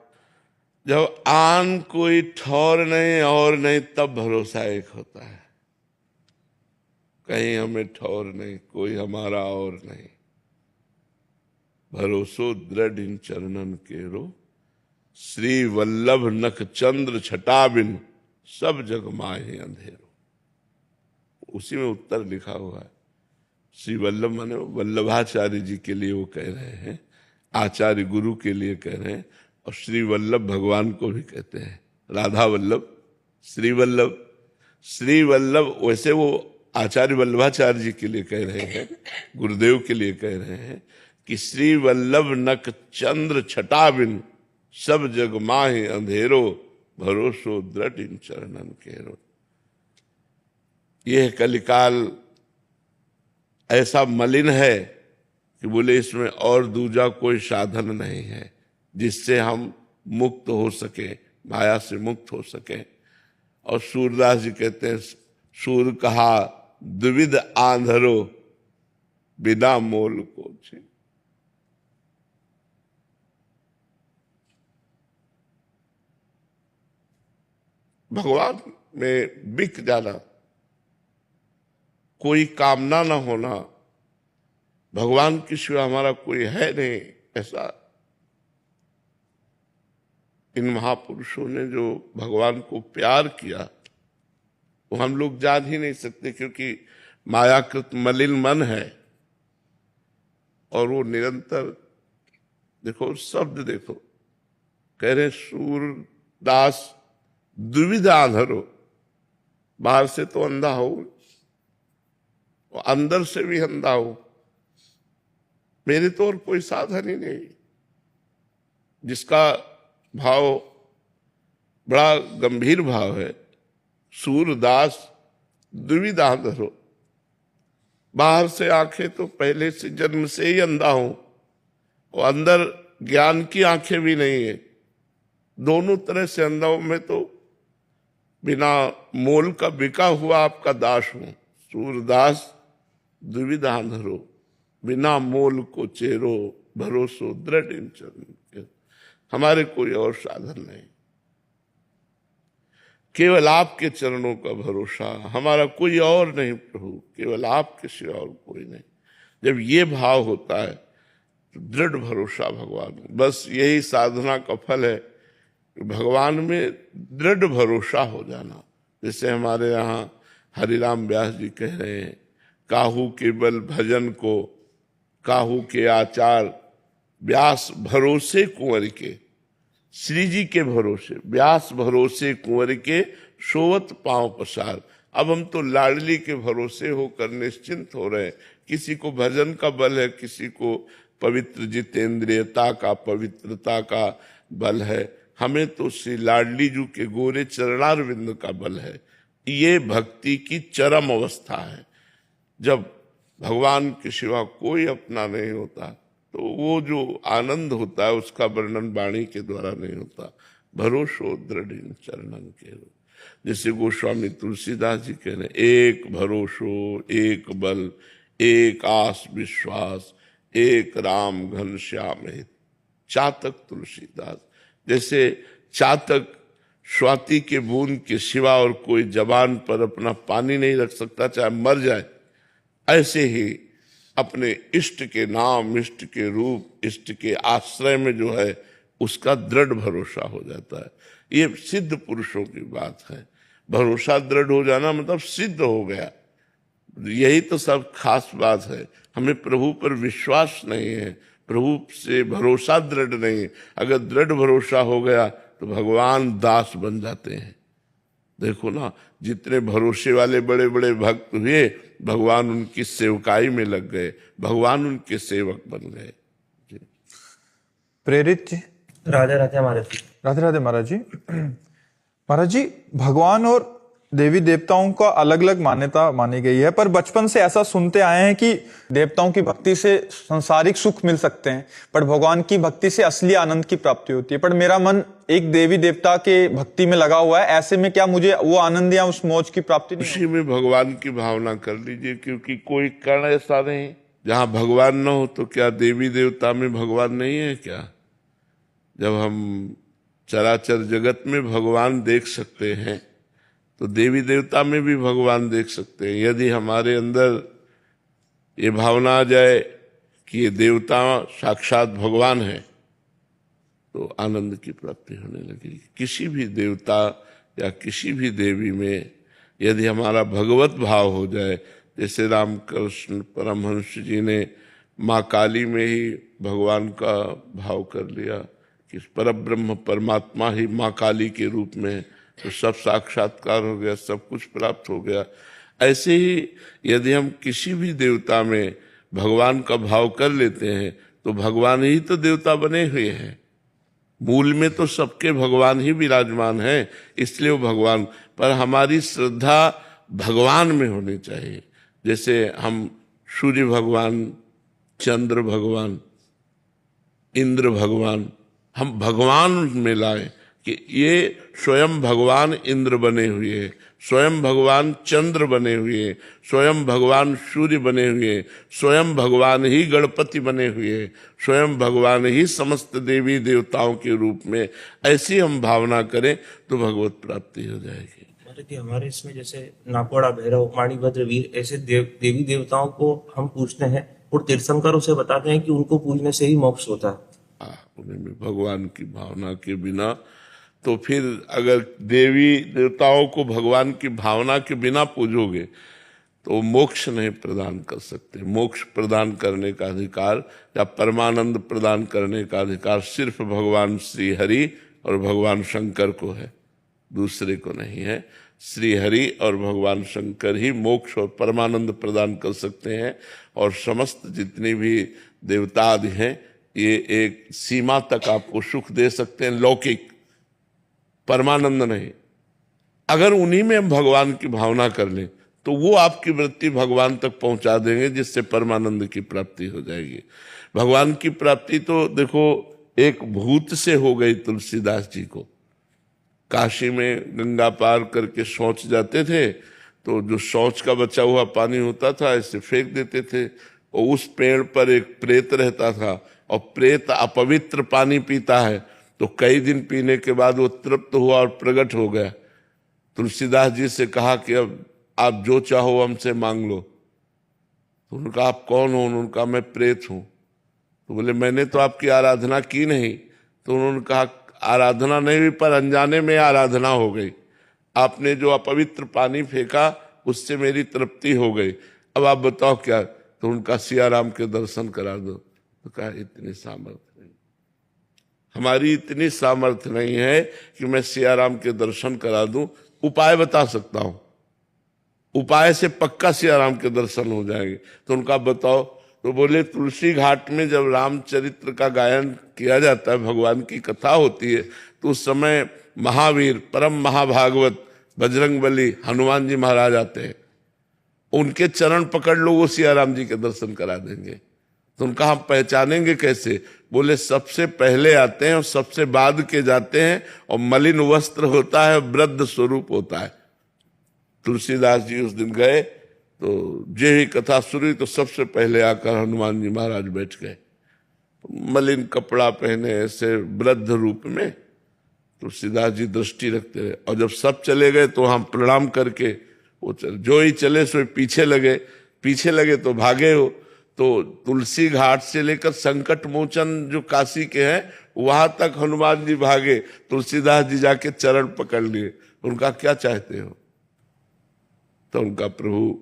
जब आन कोई ठौर नहीं और नहीं, तब भरोसा एक होता है। कहीं हमें ठौर नहीं, कोई हमारा और नहीं। भरोसो दृढ़ इन चरणन केरो, श्री वल्लभ नख चंद्र छटा बिन, सब जग माहे अंधेरो। उसी में उत्तर लिखा हुआ है। श्री वल्लभ माने वल्लभाचार्य जी के लिए वो कह रहे हैं, आचार्य गुरु के लिए कह रहे हैं, और श्री वल्लभ भगवान को भी कहते हैं। राधा वल्लभ, श्री वल्लभ। श्री वल्लभ वैसे वो आचार्य वल्लभाचार्य जी के लिए कह रहे हैं, गुरुदेव के लिए कह रहे हैं कि श्री वल्लभ नक चंद्र छटा बिन, सब जग माहे अंधेरो, भरोसो दृढ़ इन चरणन केरो। यह कलिकाल ऐसा मलिन है कि बोले इसमें और दूजा कोई साधन नहीं है जिससे हम मुक्त हो सके, माया से मुक्त हो सके। और सूरदास जी कहते हैं, सूर कहा द्विविध आंधरो, बिना मोल को छे। भगवान में बिक जाना, कोई कामना न होना, भगवान के सिवा हमारा कोई है नहीं, ऐसा इन महापुरुषों ने जो भगवान को प्यार किया वो हम लोग जान ही नहीं सकते, क्योंकि मायाकृत मलिन मन है और वो निरंतर देखो शब्द देखो, कह रहे सूरदास दुविधा धरो, बाहर से तो अंधा हो, अंदर से भी अंधा हो, मेरे तो और कोई साधन ही नहीं। जिसका भाव बड़ा गंभीर भाव है, सूरदास दुविधा धरो, बाहर से आंखें तो पहले से जन्म से ही अंधा हूं, और अंदर ज्ञान की आंखें भी नहीं है, दोनों तरह से अंधा हूं। मैं तो बिना मोल का बिका हुआ आपका दास हूं। सूरदास दुविधा धरो, बिना मोल को चेरो, भरोसो दृढ़ इन चरण के। हमारे कोई और साधन नहीं, केवल आपके चरणों का भरोसा, हमारा कोई और नहीं प्रभु, केवल आपके सिवा और कोई नहीं। जब ये भाव होता है तो दृढ़ भरोसा भगवान, बस यही साधना का फल है, भगवान में दृढ़ भरोसा हो जाना। जैसे हमारे यहाँ हरिराम व्यास जी कह रहे हैं, काहू के बल भजन को, काहू के आचार, व्यास भरोसे कुंवर के, श्री जी के भरोसे, व्यास भरोसे कुंवर के, सोवत पांव पसार। अब हम तो लाडली के भरोसे होकर निश्चिंत हो रहे हैं। किसी को भजन का बल है, किसी को पवित्र जितेंद्रियता का, पवित्रता का बल है, हमें तो श्री लाडली जी के गोरे चरणारविंद का बल है। ये भक्ति की चरम अवस्था है, जब भगवान के सिवा कोई अपना नहीं होता, तो वो जो आनंद होता है उसका वर्णन वाणी के द्वारा नहीं होता। भरोसो दृढ़ इन चरणन के, जैसे गोस्वामी तुलसीदास जी कह रहे, एक भरोसो एक बल, एक आस विश्वास, एक राम घनश्याम हित। चातक तुलसीदास, जैसे चातक स्वाति के बूंद के सिवा और कोई जबान पर अपना पानी नहीं रख सकता, चाहे मर जाए, ऐसे ही अपने इष्ट के नाम, इष्ट के रूप, इष्ट के आश्रय में जो है उसका दृढ़ भरोसा हो जाता है। ये सिद्ध पुरुषों की बात है। भरोसा दृढ़ हो जाना मतलब सिद्ध हो गया, यही तो सब खास बात है। हमें प्रभु पर विश्वास नहीं है, प्रभु से भरोसा दृढ़ नहीं है। अगर दृढ़ भरोसा हो गया तो भगवान दास बन जाते हैं। देखो ना, जितने भरोसे वाले बड़े बड़े भक्त हुए, भगवान उनकी सेवकाई में लग गए, भगवान उनके सेवक बन गए। प्रेरित जी, राधे राधे महाराज जी। राधे राधे महाराज जी। महाराज जी, भगवान और देवी देवताओं का अलग अलग मान्यता मानी गई है, पर बचपन से ऐसा सुनते आए हैं कि देवताओं की भक्ति से सांसारिक सुख मिल सकते हैं, पर भगवान की भक्ति से असली आनंद की प्राप्ति होती है। पर मेरा मन एक देवी देवता के भक्ति में लगा हुआ है, ऐसे में क्या मुझे वो आनंद या उस मौज की प्राप्ति नहीं? उसी में भगवान की भावना कर लीजिए, क्योंकि कोई कण ऐसा नहीं जहां भगवान न हो। तो क्या देवी देवता में भगवान नहीं है क्या? जब हम चराचर जगत में भगवान देख सकते हैं, तो देवी देवता में भी भगवान देख सकते हैं। यदि हमारे अंदर ये भावना आ जाए कि ये देवता साक्षात भगवान है, तो आनंद की प्राप्ति होने लगेगी। किसी भी देवता या किसी भी देवी में यदि हमारा भगवत भाव हो जाए, जैसे रामकृष्ण परमहंस जी ने माँ काली में ही भगवान का भाव कर लिया कि परब्रह्म परमात्मा ही माँ काली के रूप में, तो सब साक्षात्कार हो गया, सब कुछ प्राप्त हो गया। ऐसे ही यदि हम किसी भी देवता में भगवान का भाव कर लेते हैं, तो भगवान ही तो देवता बने हुए हैं। मूल में तो सबके भगवान ही विराजमान हैं, इसलिए वो भगवान। पर हमारी श्रद्धा भगवान में होनी चाहिए। जैसे हम सूर्य भगवान, चंद्र भगवान, इंद्र भगवान, हम भगवान में लाएं कि ये स्वयं भगवान इंद्र बने हुए हैं, स्वयं भगवान चंद्र बने हुए हैं, स्वयं भगवान सूर्य बने हुए हैं, स्वयं भगवान ही गणपति बने हुए हैं, स्वयं भगवान ही समस्त देवी देवताओं के रूप में। ऐसी हम भावना करें तो भगवत प्राप्ति हो जाएगी। महाराज जी, हमारे इसमें जैसे नाकोड़ा, भैरव, माणिभद्र, वीर, ऐसे देवी देवताओं को हम पूछते हैं, और तीर्थंकर उसे बताते हैं कि उनको पूजने से ही मोक्ष होता है। उनमें भगवान की भावना के बिना, तो फिर अगर देवी देवताओं को भगवान की भावना के बिना पूजोगे तो वो मोक्ष नहीं प्रदान कर सकते। मोक्ष प्रदान करने का अधिकार या परमानंद प्रदान करने का अधिकार सिर्फ भगवान श्री हरि और भगवान शंकर को है, दूसरे को नहीं है। श्री हरि और भगवान शंकर ही मोक्ष और परमानंद प्रदान कर सकते हैं, और समस्त जितने भी देवता आदि हैं ये एक सीमा तक आपको सुख दे सकते हैं, लौकिक, परमानंद नहीं। अगर उन्हीं में हम भगवान की भावना कर लें तो वो आपकी वृत्ति भगवान तक पहुंचा देंगे, जिससे परमानंद की प्राप्ति हो जाएगी। भगवान की प्राप्ति तो देखो एक भूत से हो गई तुलसीदास जी को। काशी में गंगा पार करके शौच जाते थे तो जो शौच का बचा हुआ पानी होता था ऐसे फेंक देते थे, और उस पेड़ पर एक प्रेत रहता था, और प्रेत अपवित्र पानी पीता है, तो कई दिन पीने के बाद वो तृप्त हुआ और प्रकट हो गया। तुलसीदास जी से कहा कि अब आप जो चाहो हमसे मांग लो। तो उन्होंने कहा आप कौन हो? उन्होंने कहा मैं प्रेत हूं। तो बोले मैंने तो आपकी आराधना की नहीं। तो उन्होंने कहा आराधना नहीं हुई, पर अनजाने में आराधना हो गई। आपने जो अपवित्र पानी फेंका उससे मेरी तृप्ति हो गई, अब आप बताओ क्या? तो उनका सियाराम के दर्शन करा दो। तो कहा इतनी सामर्थ्य नहीं, हमारी इतनी सामर्थ्य नहीं है कि मैं सियाराम के दर्शन करा दूं। उपाय बता सकता हूं, उपाय से पक्का सियाराम के दर्शन हो जाएंगे। तो उनका बताओ। तो बोले तुलसी घाट में जब रामचरित्र का गायन किया जाता है, भगवान की कथा होती है, तो उस समय महावीर परम महाभागवत बजरंगबली हनुमान जी महाराज आते हैं, उनके चरण पकड़ लो, वो सियाराम जी के दर्शन करा देंगे। तो उनका हम पहचानेंगे कैसे? बोले सबसे पहले आते हैं और सबसे बाद के जाते हैं, और मलिन वस्त्र होता है, वृद्ध स्वरूप होता है। तुलसीदास जी उस दिन गए तो जे ही कथा शुरू तो सबसे पहले आकर हनुमान जी महाराज बैठ गए, मलिन कपड़ा पहने ऐसे वृद्ध रूप में। तुलसीदास जी दृष्टि रखते रहे, और जब सब चले गए तो हम प्रणाम करके वो जो ही चले सो पीछे लगे तो भागे हो। तो तुलसी घाट से लेकर संकट मोचन जो काशी के हैं वहां तक हनुमान जी भागे, तुलसीदास जी जाके चरण पकड़ लिए। उनका क्या चाहते हो? तो उनका प्रभु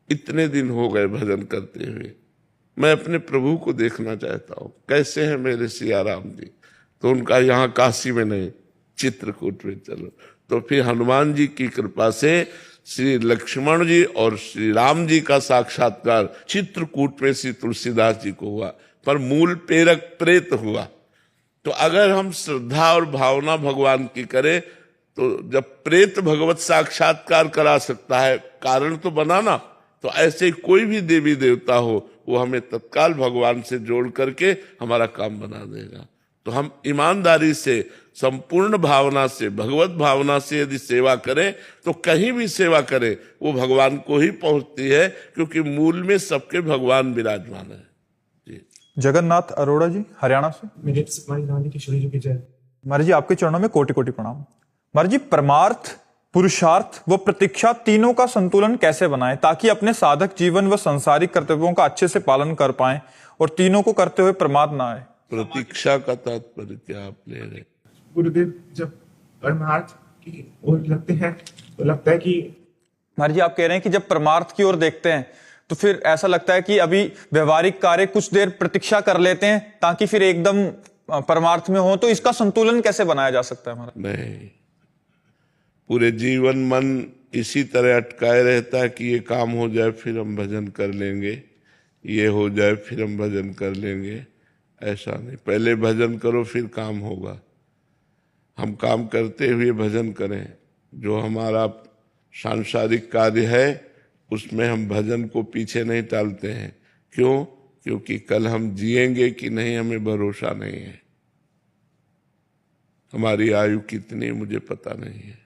इतने दिन हो गए भजन करते हुए, मैं अपने प्रभु को देखना चाहता हूं, कैसे हैं मेरे सियाराम जी। तो उनका यहाँ काशी में नहीं, चित्रकूट में चलो। तो फिर हनुमान जी की कृपा से श्री लक्ष्मण जी और श्री राम जी का साक्षात्कार चित्रकूट में श्री तुलसीदास जी को हुआ, पर मूल प्रेरक प्रेत हुआ। तो अगर हम श्रद्धा और भावना भगवान की करें तो जब प्रेत भगवत साक्षात्कार करा सकता है, कारण तो बनाना, तो ऐसे कोई भी देवी देवता हो वो हमें तत्काल भगवान से जोड़ करके हमारा काम बना देगा। तो हम ईमानदारी से, संपूर्ण भावना से, भगवत भावना से यदि सेवा करें तो कहीं भी सेवा करें वो भगवान को ही पहुंचती है, क्योंकि मूल में सबके भगवान विराजमान है। जी। जगन्नाथ अरोड़ा जी हरियाणा से। मेरे महाराज की श्री जी की जय। महाराज जी आपके चरणों में कोटि कोटि प्रणाम। महाराज जी परमार्थ, पुरुषार्थ व प्रतीक्षा तीनों का संतुलन कैसे बनाएं ताकि अपने साधक जीवन व सांसारिक कर्तव्यों का अच्छे से पालन कर पाएं और तीनों को करते हुए प्रमाद ना आए? प्रतीक्षा का तात्पर्य क्या आप ले रहे? गुरुदेव जब परमार्थ की ओर लगते हैं तो लगता है कि महाराज जी आप कह रहे हैं कि जब परमार्थ की ओर देखते हैं तो फिर ऐसा लगता है कि अभी व्यवहारिक कार्य कुछ देर प्रतीक्षा कर लेते हैं ताकि फिर एकदम परमार्थ में हो, तो इसका संतुलन कैसे बनाया जा सकता है महाराज? नहीं, पूरे जीवन मन इसी तरह अटकाए रहता है कि ये काम हो जाए फिर हम भजन कर लेंगे, ये हो जाए फिर हम भजन कर लेंगे। ऐसा नहीं, पहले भजन करो फिर काम होगा। हम काम करते हुए भजन करें। जो हमारा सांसारिक कार्य है उसमें हम भजन को पीछे नहीं टालते हैं। क्यों? क्योंकि कल हम जिएंगे कि नहीं हमें भरोसा नहीं है। हमारी आयु कितनी मुझे पता नहीं है।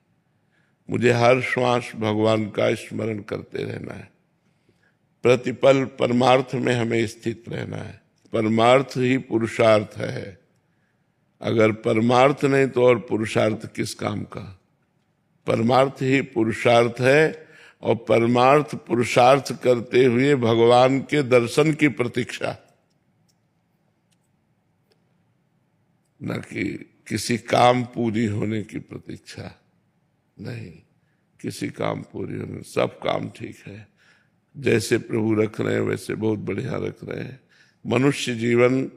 मुझे हर श्वास भगवान का स्मरण करते रहना है। प्रतिपल परमार्थ में हमें स्थित रहना है। परमार्थ ही पुरुषार्थ है। अगर परमार्थ नहीं तो और पुरुषार्थ किस काम का? परमार्थ ही पुरुषार्थ है, और परमार्थ पुरुषार्थ करते हुए भगवान के दर्शन की प्रतीक्षा, न कि किसी काम पूरी होने की प्रतीक्षा। नहीं, किसी काम पूरी होने, सब काम ठीक है, जैसे प्रभु रख रहे हैं वैसे बहुत बढ़िया रख रहे हैं। मनुष्य जीवन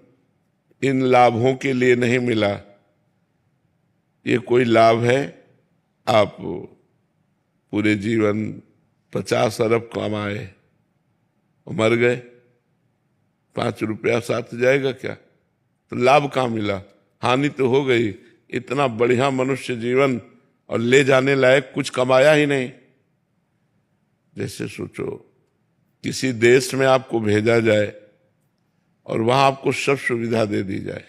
इन लाभों के लिए नहीं मिला। ये कोई लाभ है आप पूरे जीवन 50 अरब कमाए और मर गए, 5 रुपया साथ जाएगा क्या? तो लाभ कहाँ मिला? हानि तो हो गई। इतना बढ़िया मनुष्य जीवन और ले जाने लायक कुछ कमाया ही नहीं। जैसे सोचो किसी देश में आपको भेजा जाए और वहां आपको सब सुविधा दे दी जाए,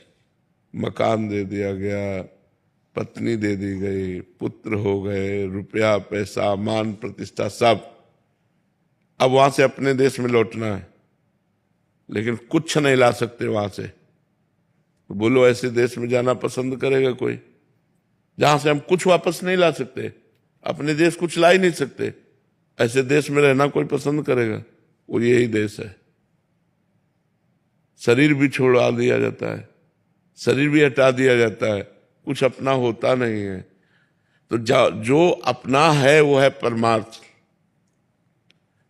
मकान दे दिया गया, पत्नी दे दी गई, पुत्र हो गए, रुपया पैसा मान प्रतिष्ठा सब। अब वहां से अपने देश में लौटना है, लेकिन कुछ नहीं ला सकते वहां से। तो बोलो ऐसे देश में जाना पसंद करेगा कोई जहां से हम कुछ वापस नहीं ला सकते? अपने देश कुछ ला ही नहीं सकते, ऐसे देश में रहना कोई पसंद करेगा? वो यही देश है। शरीर भी छोड़ा दिया जाता है, शरीर भी हटा दिया जाता है, कुछ अपना होता नहीं है। तो जो अपना है वो है परमार्थ।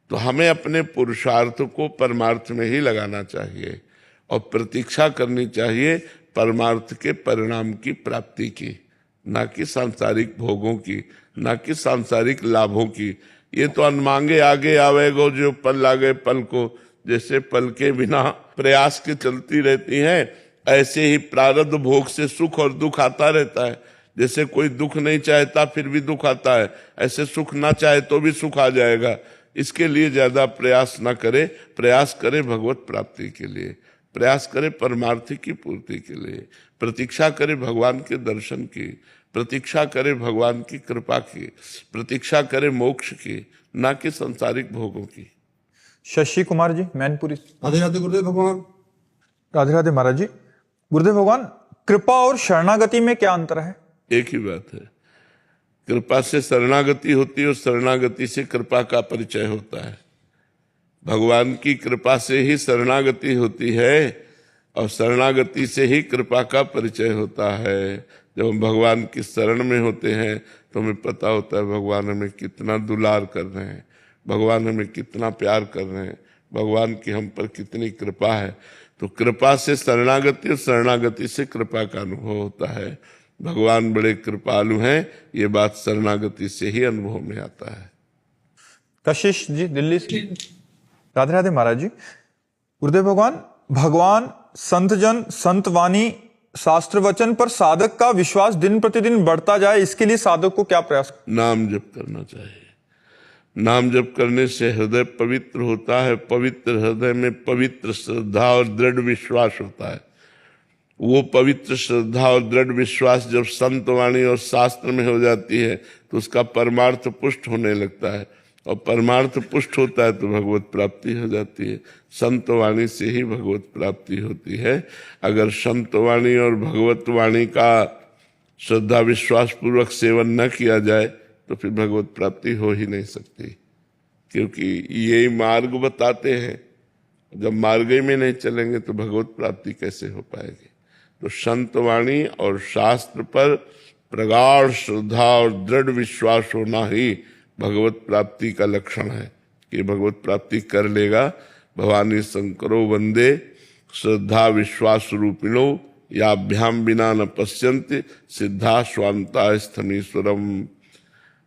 तो हमें अपने पुरुषार्थ को परमार्थ में ही लगाना चाहिए और प्रतीक्षा करनी चाहिए परमार्थ के परिणाम की प्राप्ति की, ना कि सांसारिक भोगों की, ना कि सांसारिक लाभों की। ये तो अनमांगे आगे आवेगो जो पल लागे पल को, जैसे पल के बिना प्रयास के चलती रहती हैं, ऐसे ही प्रारब्ध भोग से सुख और दुख आता रहता है। जैसे कोई दुख नहीं चाहता फिर भी दुख आता है, ऐसे सुख ना चाहे तो भी सुख आ जाएगा। इसके लिए ज्यादा प्रयास ना करे, प्रयास करे भगवत प्राप्ति के लिए, प्रयास करे परमार्थ की पूर्ति के लिए, प्रतीक्षा करे भगवान के दर्शन की, प्रतीक्षा करे भगवान की कृपा की, प्रतीक्षा करे मोक्ष की, ना कि सांसारिक भोगों की। शशि कुमार जी, मैनपुरी। राधे राधे गुरुदेव भगवान। राधे राधे महाराज जी। गुरुदेव भगवान, कृपा और शरणागति में क्या अंतर है? एक ही बात है। कृपा से शरणागति होती है और शरणागति से कृपा का परिचय होता है। भगवान की कृपा से ही शरणागति होती है और शरणागति से ही कृपा का परिचय होता है। जब हम भगवान की शरण में होते हैं तो हमें पता होता है भगवान हमें कितना दुलार कर रहे हैं, भगवान हमें कितना प्यार कर रहे हैं, भगवान की हम पर कितनी कृपा है। तो कृपा से शरणागति और शरणागति से कृपा का अनुभव होता है। भगवान बड़े कृपालु हैं, ये बात शरणागति से ही अनुभव में आता है। कशिश जी, दिल्ली से। राधे राधे महाराज जी। गुरुदेव भगवान, भगवान, संतजन, संतवाणी, शास्त्र वचन पर साधक का विश्वास दिन प्रतिदिन बढ़ता जाए, इसके लिए साधक को क्या प्रयास? नाम जप करना चाहिए। नाम जप करने से हृदय पवित्र होता है, पवित्र हृदय में पवित्र श्रद्धा और दृढ़ विश्वास होता है। वो पवित्र श्रद्धा और दृढ़ विश्वास जब संत वाणी और शास्त्र में हो जाती है तो उसका परमार्थ पुष्ट होने लगता है, और परमार्थ पुष्ट होता है तो भगवत प्राप्ति हो जाती है। संत वाणी से ही भगवत प्राप्ति होती है। अगर संत वाणी और भगवत वाणी का श्रद्धा विश्वास पूर्वक सेवन न किया जाए तो फिर भगवत प्राप्ति हो ही नहीं सकती, क्योंकि यही मार्ग बताते हैं। जब मार्ग में नहीं चलेंगे तो भगवत प्राप्ति कैसे हो पाएगी? तो संत वाणी और शास्त्र पर प्रगाढ़ श्रद्धा और दृढ़ विश्वास होना ही भगवत प्राप्ति का लक्षण है कि भगवत प्राप्ति कर लेगा। भवानी शंकरो वंदे श्रद्धा विश्वास रूपिणो याभ्याम बिना न पश्यन्ति सिद्धा स्वांता स्थमीश्वरम।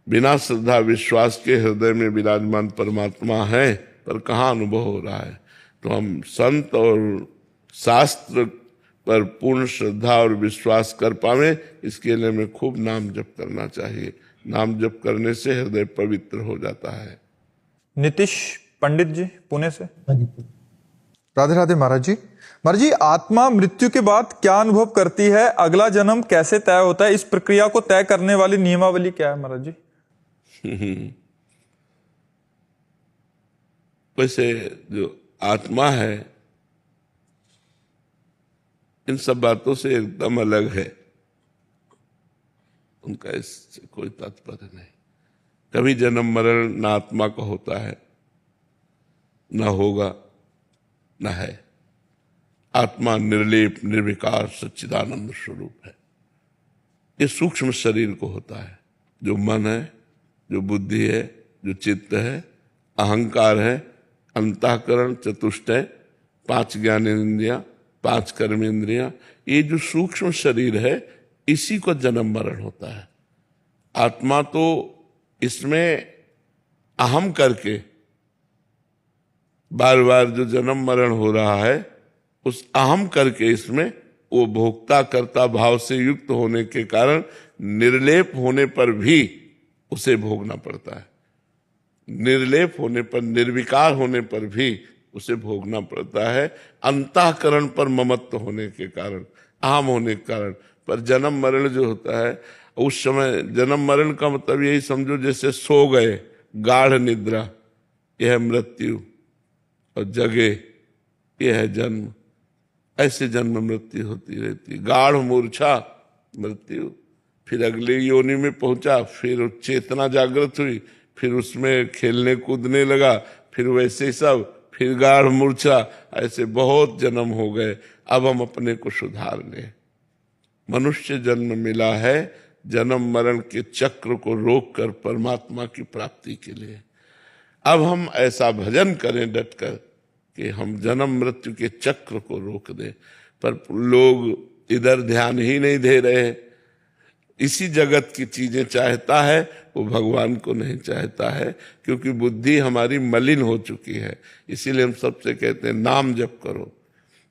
बिना श्रद्धा विश्वास के हृदय में विराजमान परमात्मा है, पर कहाँ अनुभव हो रहा है? तो हम संत और शास्त्र पर पूर्ण श्रद्धा और विश्वास कर पावे, इसके लिए हमें खूब नाम जप करना चाहिए। नाम जप करने से हृदय पवित्र हो जाता है। नीतीश पंडित जी, पुणे से। राधे राधे महाराज जी। महाराज जी, आत्मा मृत्यु के बाद क्या अनुभव करती है? अगला जन्म कैसे तय होता है? इस प्रक्रिया को तय करने वाली नियमावली क्या है महाराज जी? वैसे जो आत्मा है इन सब बातों से एकदम अलग है, उनका इससे कोई तात्पर्य नहीं। कभी जन्म मरण न आत्मा का होता है, न होगा, न है। आत्मा निर्लेप निर्विकार सच्चिदानंद स्वरूप है। ये सूक्ष्म शरीर को होता है। जो मन है जो बुद्धि है, जो चित्त है, अहंकार है, अंतःकरण, चतुष्टय, 5 ज्ञानेंद्रियां, 5 कर्मेंद्रियां, ये जो सूक्ष्म शरीर है, इसी को जन्म मरण होता है। आत्मा तो इसमें अहम करके बार बार जो जन्म मरण हो रहा है, उस अहम करके इसमें वो भोक्ता कर्ता भाव से युक्त होने के कारण निर्लेप होने पर भी उसे भोगना पड़ता है। निर्लेप होने पर, निर्विकार होने पर भी उसे भोगना पड़ता है, अंतःकरण पर ममत्व होने के कारण, अहम होने के कारण। पर जन्म मरण जो होता है, उस समय जन्म मरण का मतलब यही समझो जैसे सो गए, गाढ़ निद्रा, यह है मृत्यु, और जगे यह है जन्म। ऐसे जन्म मृत्यु होती रहती। गाढ़ मूर्छा मृत्यु, फिर अगले योनि में पहुंचा, फिर चेतना जागृत हुई, फिर उसमें खेलने कूदने लगा, फिर वैसे सब, फिर गाढ़ मूर्छा, ऐसे बहुत जन्म हो गए। अब हम अपने को सुधार लें। मनुष्य जन्म मिला है जन्म मरण के चक्र को रोककर परमात्मा की प्राप्ति के लिए। अब हम ऐसा भजन करें डटकर कि हम जन्म मृत्यु के चक्र को रोक दें। पर लोग इधर ध्यान ही नहीं दे रहे। इसी जगत की चीजें चाहता है, वो भगवान को नहीं चाहता है, क्योंकि बुद्धि हमारी मलिन हो चुकी है। इसीलिए हम सबसे कहते हैं नाम जप करो।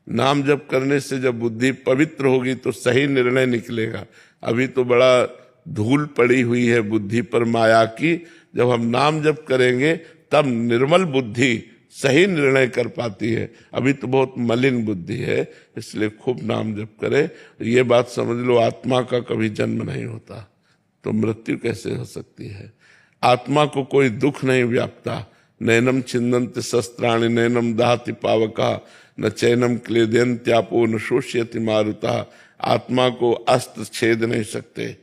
नाम जप करने से जब बुद्धि पवित्र होगी तो सही निर्णय निकलेगा। अभी तो बड़ा धूल पड़ी हुई है बुद्धि पर माया की। जब हम नाम जप करेंगे तब निर्मल बुद्धि सही निर्णय कर पाती है। अभी तो बहुत मलिन बुद्धि है, इसलिए खूब नाम जप करे। ये बात समझ लो, आत्मा का कभी जन्म नहीं होता तो मृत्यु कैसे हो सकती है। आत्मा को कोई दुख नहीं व्यापता। नैनम छिन्दन्ति शस्त्राणि नैनम दहति पावका न चैनम क्लेदयन्त्यापो न शोष्यति मारुता। आत्मा को अस्त्र छेद नहीं सकते,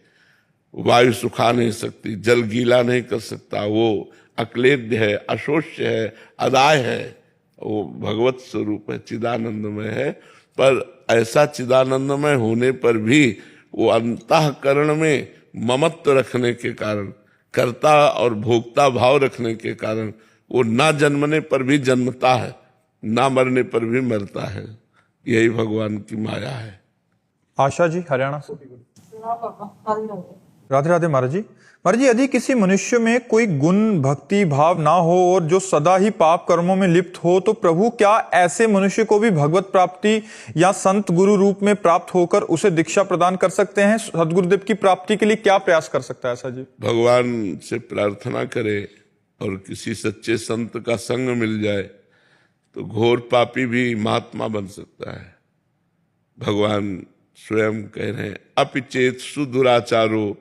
वायु सुखा नहीं सकती, जल गीला नहीं कर सकता। वो अक्लेद्य है, अशोष्य है, अदाय है। वो भगवत स्वरूप है, चिदानंदमय है। पर ऐसा चिदानंदमय होने पर भी वो अंतःकरण में ममत्व रखने के कारण, कर्ता और भोक्ता भाव रखने के कारण वो ना जन्मने पर भी जन्मता है, ना मरने पर भी मरता है। यही भगवान की माया है। आशा जी हरियाणा से। राधे राधे महाराज जी। महाराज जी, यदि किसी मनुष्य में कोई गुण भक्ति भाव ना हो और जो सदा ही पाप कर्मों में लिप्त हो, तो प्रभु क्या ऐसे मनुष्य को भी भगवत प्राप्ति या संत गुरु रूप में प्राप्त होकर उसे दीक्षा प्रदान कर सकते हैं? सदगुरुदेव की प्राप्ति के लिए क्या प्रयास कर सकता है ऐसा जी? भगवान से प्रार्थना करे और किसी सच्चे संत का संग मिल जाए तो घोर पापी भी महात्मा बन सकता है। भगवान स्वयं कह रहे हैं, अपिचेत सुदुराचारो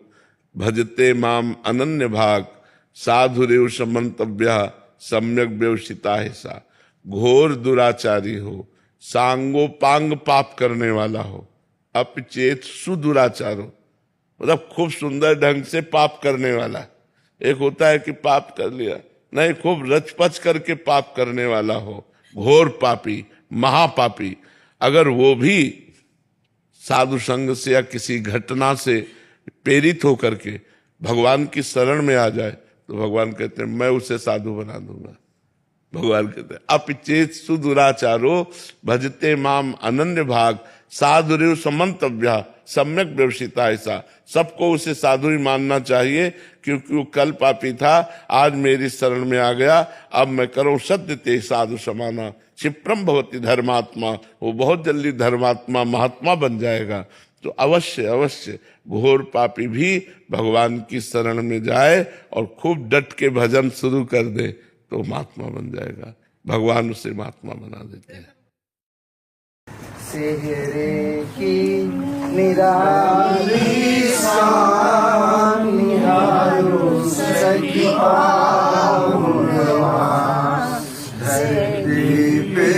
भजते माम अनन्य भाग साधुरेव समन्तव्य सम्यक व्यवसिता है सा। घोर दुराचारी हो, सांगोपांग पाप करने वाला हो, अपिचेत सुदुराचारो मतलब खूब सुंदर ढंग से पाप करने वाला। एक होता है कि पाप कर लिया, नहीं, खूब रचपच करके पाप करने वाला हो, घोर पापी, महापापी। अगर वो भी साधु संग से या किसी घटना से प्रेरित होकर के भगवान की शरण में आ जाए तो भगवान कहते हैं मैं उसे साधु बना दूंगा। भगवान कहते हैं अपिचेत सुदुराचारो भजते माम अनन्य भाग साधुरेव समन्तव्य सम्यक व्यवसिता। ऐसा सबको उसे साधु ही मानना चाहिए, क्योंकि वो कल पापी था, आज मेरी शरण में आ गया, अब मैं करो सत्य ते साधु समाना क्षिप्रम भवति धर्मात्मा। वो बहुत जल्दी धर्मात्मा महात्मा बन जाएगा। तो अवश्य अवश्य घोर पापी भी भगवान की शरण में जाए और खूब डट के भजन शुरू कर दे तो महात्मा बन जाएगा। भगवान उसे महात्मा बना देते हैं। सेहरे की निराली शान निहारो सखी पाहुनवा धरती पे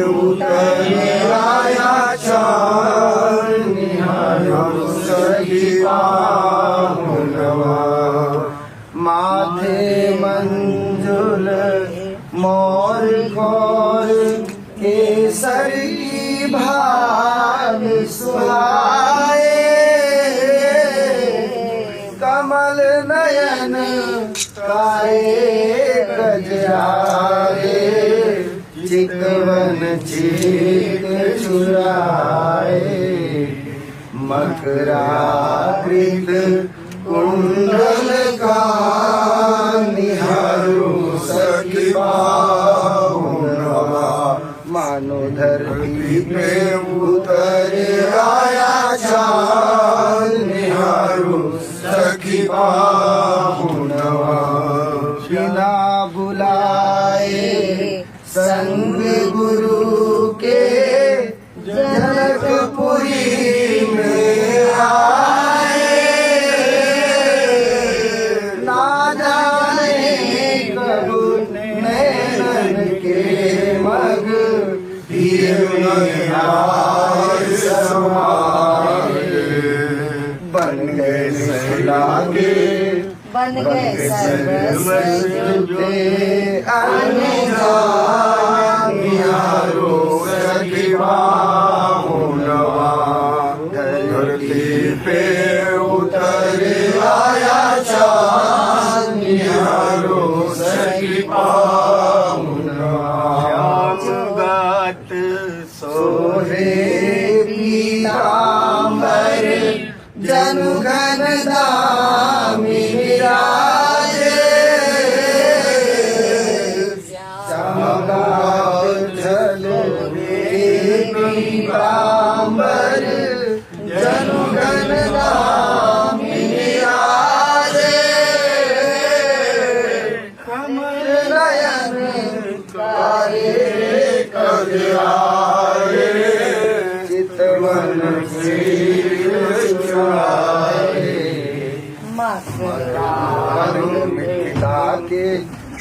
उतर आया चांद निहारो सखी पाहुनवा। माथे मंजुल मोर खोर केसर की भाग सुहाए। कमल नयन गजराए चितवन चित चुराए मकराकृत कुंडल का निहारो सखी पाहुनवा मानो धरती पे उतर आया चाँद निहारो सखी पाहुनवा बिना बुलाए संग गुरु के जनकपुरी में आए ना जाने कब नैनन के मग धीर में आए समाए बन गए सहला के बन गए सर्वस्व निहारो सखी पाहुनवा धरती पे उतर आया चाँद निहारो सखी पाहुनवा गात सोहे पीतांबर जनु घन दामी विराजे पीतांबर जनु घन दामी विराजे कमल नयन कारे कजराए चितवन मिथिला के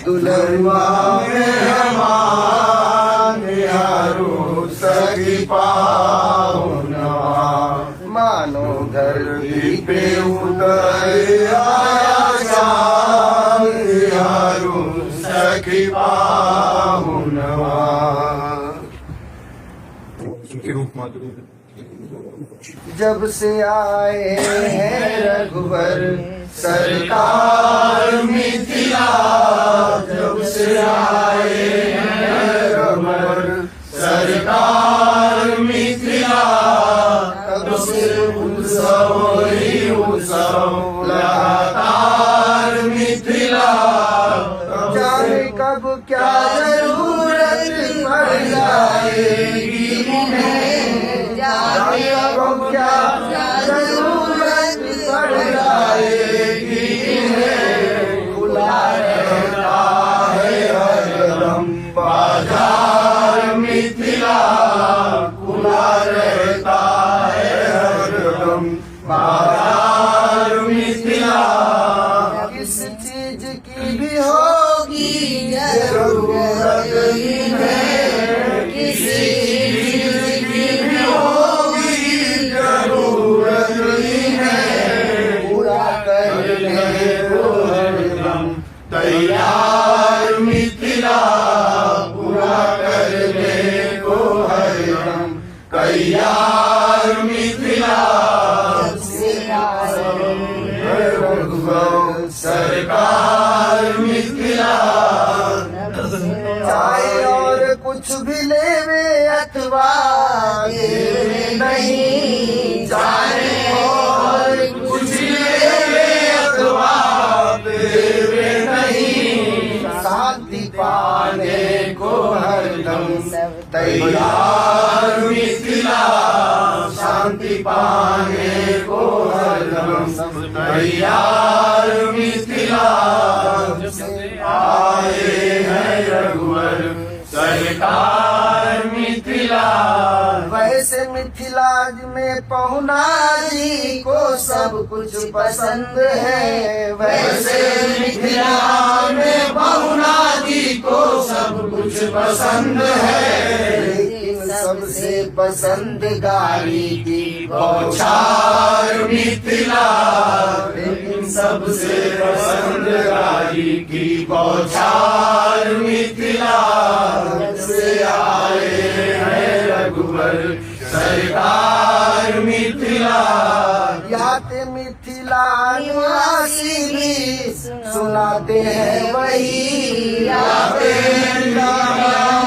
दुल्हनवा मेहमान निहारो सखी पाहुनवा मानो धरती पे उतर आया चाँद निहारो सखी पाहुनवा जब से आए हैं रघुवर सरकार मिथिला जब से आए हैं रघुवर सरकार मिथिला तब से उत्सव ही उत्सव लगातार मिथिला जाने कब क्या जरूरत पड़ जाएगी कब क्या जरूरत पड़ जाएगी खुला रहता है हरदम बाजार मिथिला खुला रहता है हरदम बाजार मिथिला किस चीज की भी होगी जरूरत ही है किसी चीज की भी होगी जरूरत ही है पूरा करने को हरदम तैयार मिथिला पूरा करने को हरदम तैयार मिथिला सरकार मिथिला चाहे और कुछ भी लेवे अथवा देवे नहीं चाहे और कुछ लेवे अथवा देवे नहीं शांति पाने को हरदम तैयार मिथिला शांति पाने को हरदम तैयार मिथिला आए हैं रघुवर सरकार मिथिला वैसे मिथिला में पहुना जी को सब कुछ पसंद है वैसे मिथिला में पहुना जी को सब कुछ पसंद है लेकिन सबसे पसंद गाड़ी की बौछार मिथिला लेकिन सबसे पसंद गाड़ी की बौछार मिथिला से आए हैं रघुवर सरकार मिथिला याते मिथिला वृंदा निवासी भी सुनाते हैं वही, वृंदा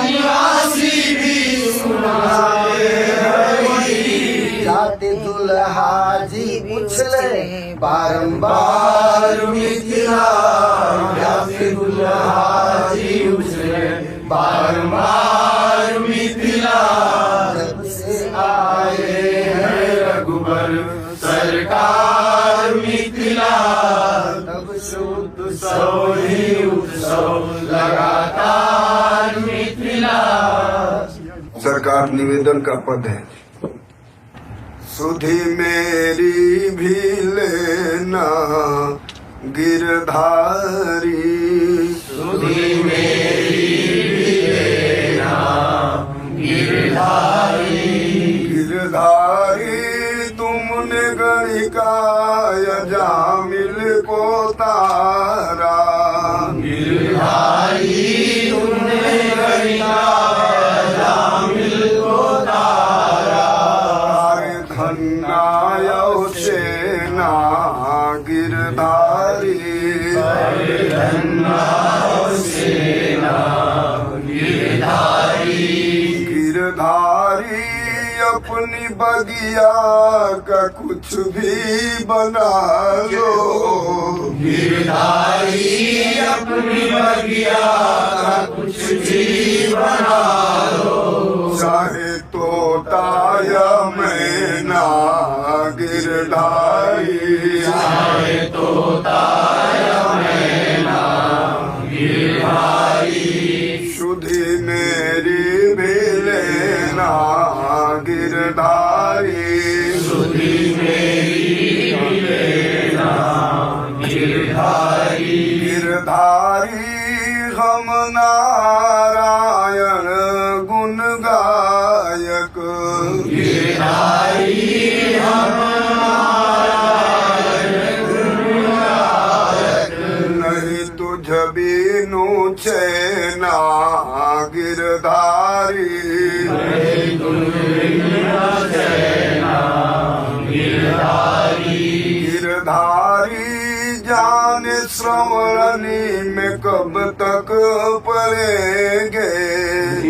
निवासी भी सुनाते हैं वही। जाते दुल्हा जी उछले बारंबार मिथिला, जाते दुल्हा जी उछले बारंबार मिथिला। जब से आए हैं रघुबर सरकार मिथिला, तब से उत्सव ही उत्सव लगातार मिथिला। सरकार निवेदन का पद है। सुधि मेरी भी लेना गिरधारी, सुधि मेरी भी लेना गिरधारी, गिरधारी तुमने गणिका जामिल को तारा, गिरधारी तुमने गणिका जामिल को तारा। धन्नायौ सेना गिरधारी, धन्नायौ सेना गिरधारी, गिरधारी अपनी बगिया का कुछ भी बना लो, गिरधारी अपनी बगिया का कुछ भी बना लो। चाहे तोता या मैना गिरधारी, चाहे तोता या मैना गिरधारी। सुधि मेरी भी लेना गिरधारी, सुधि मेरी भी लेना गिरधारी, गिरधारी हम नारायण गुण गायक, गिरधारी हम नारायण गुण गायक। नहीं तुझ बीनु चैना गिरधारी, नहीं तुझ बिनु चैना गिरधारी, गिरधारी जाने श्रवणी में कब तक पड़ेंगे,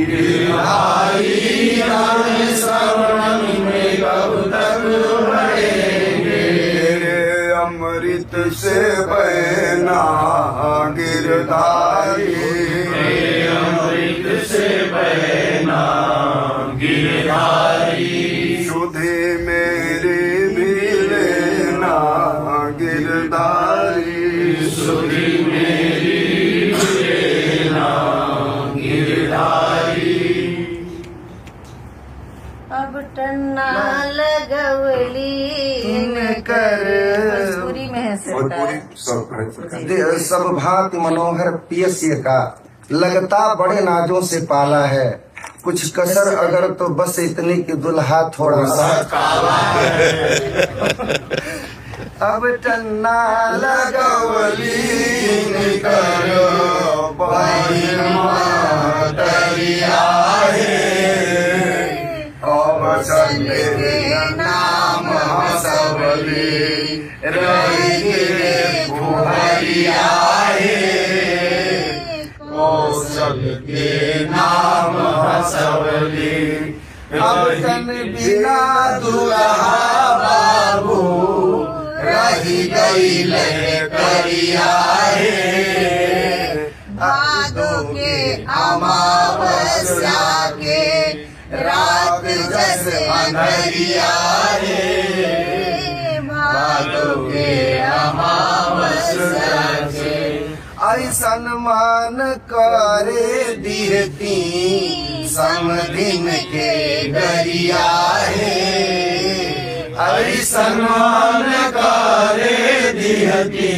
गिरधारी जाने श्रवण में कब तक पड़ेंगे। तेरे अमृत से बहना गिरधारी, तेरे अमृत से बहना गिरधारी। सुधि मेरी भी लेना गिरधारी, सुधि मेरी भी लेना गिरधारी। अब टन्ना लगवली कर भोजपुरी में है भोजपुरी सरकार। सब भांति मनोहर पियस्य का लगता बड़े नाजों से पाला है, कुछ कसर अगर तो बस इतनी कि दुल्हा थोड़ा सा काला है। अब टन्ना लगवली करो बहिया है, और चले के नाम हसवली रही के फुहरिया है, कौशल के नाम हसवली। अब तन बिना दुल्हा बाबू रही गई ले करिया है, भादो के अमावस्या के रात जस अंधरिया है, भादो के अमावस्या के ऐसन मान करे दिहती समदिन के गरिया है, ऐसन मान करे दिहती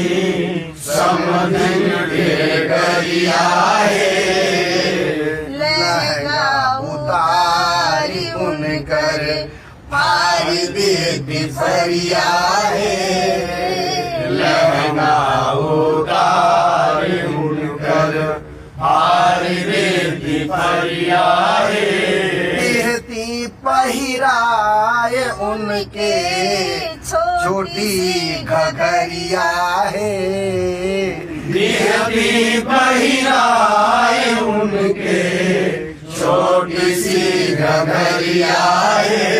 समदिन के गरिया है। लहंगा उतारी उनकर पारी देती फरिया है, लहंगा उतारी उनकर पारी देती फरिया है। देहती पहिराए उनके छोटी घघरिया है। देह भी पहिराए उनके छोटी सी घघरिया है।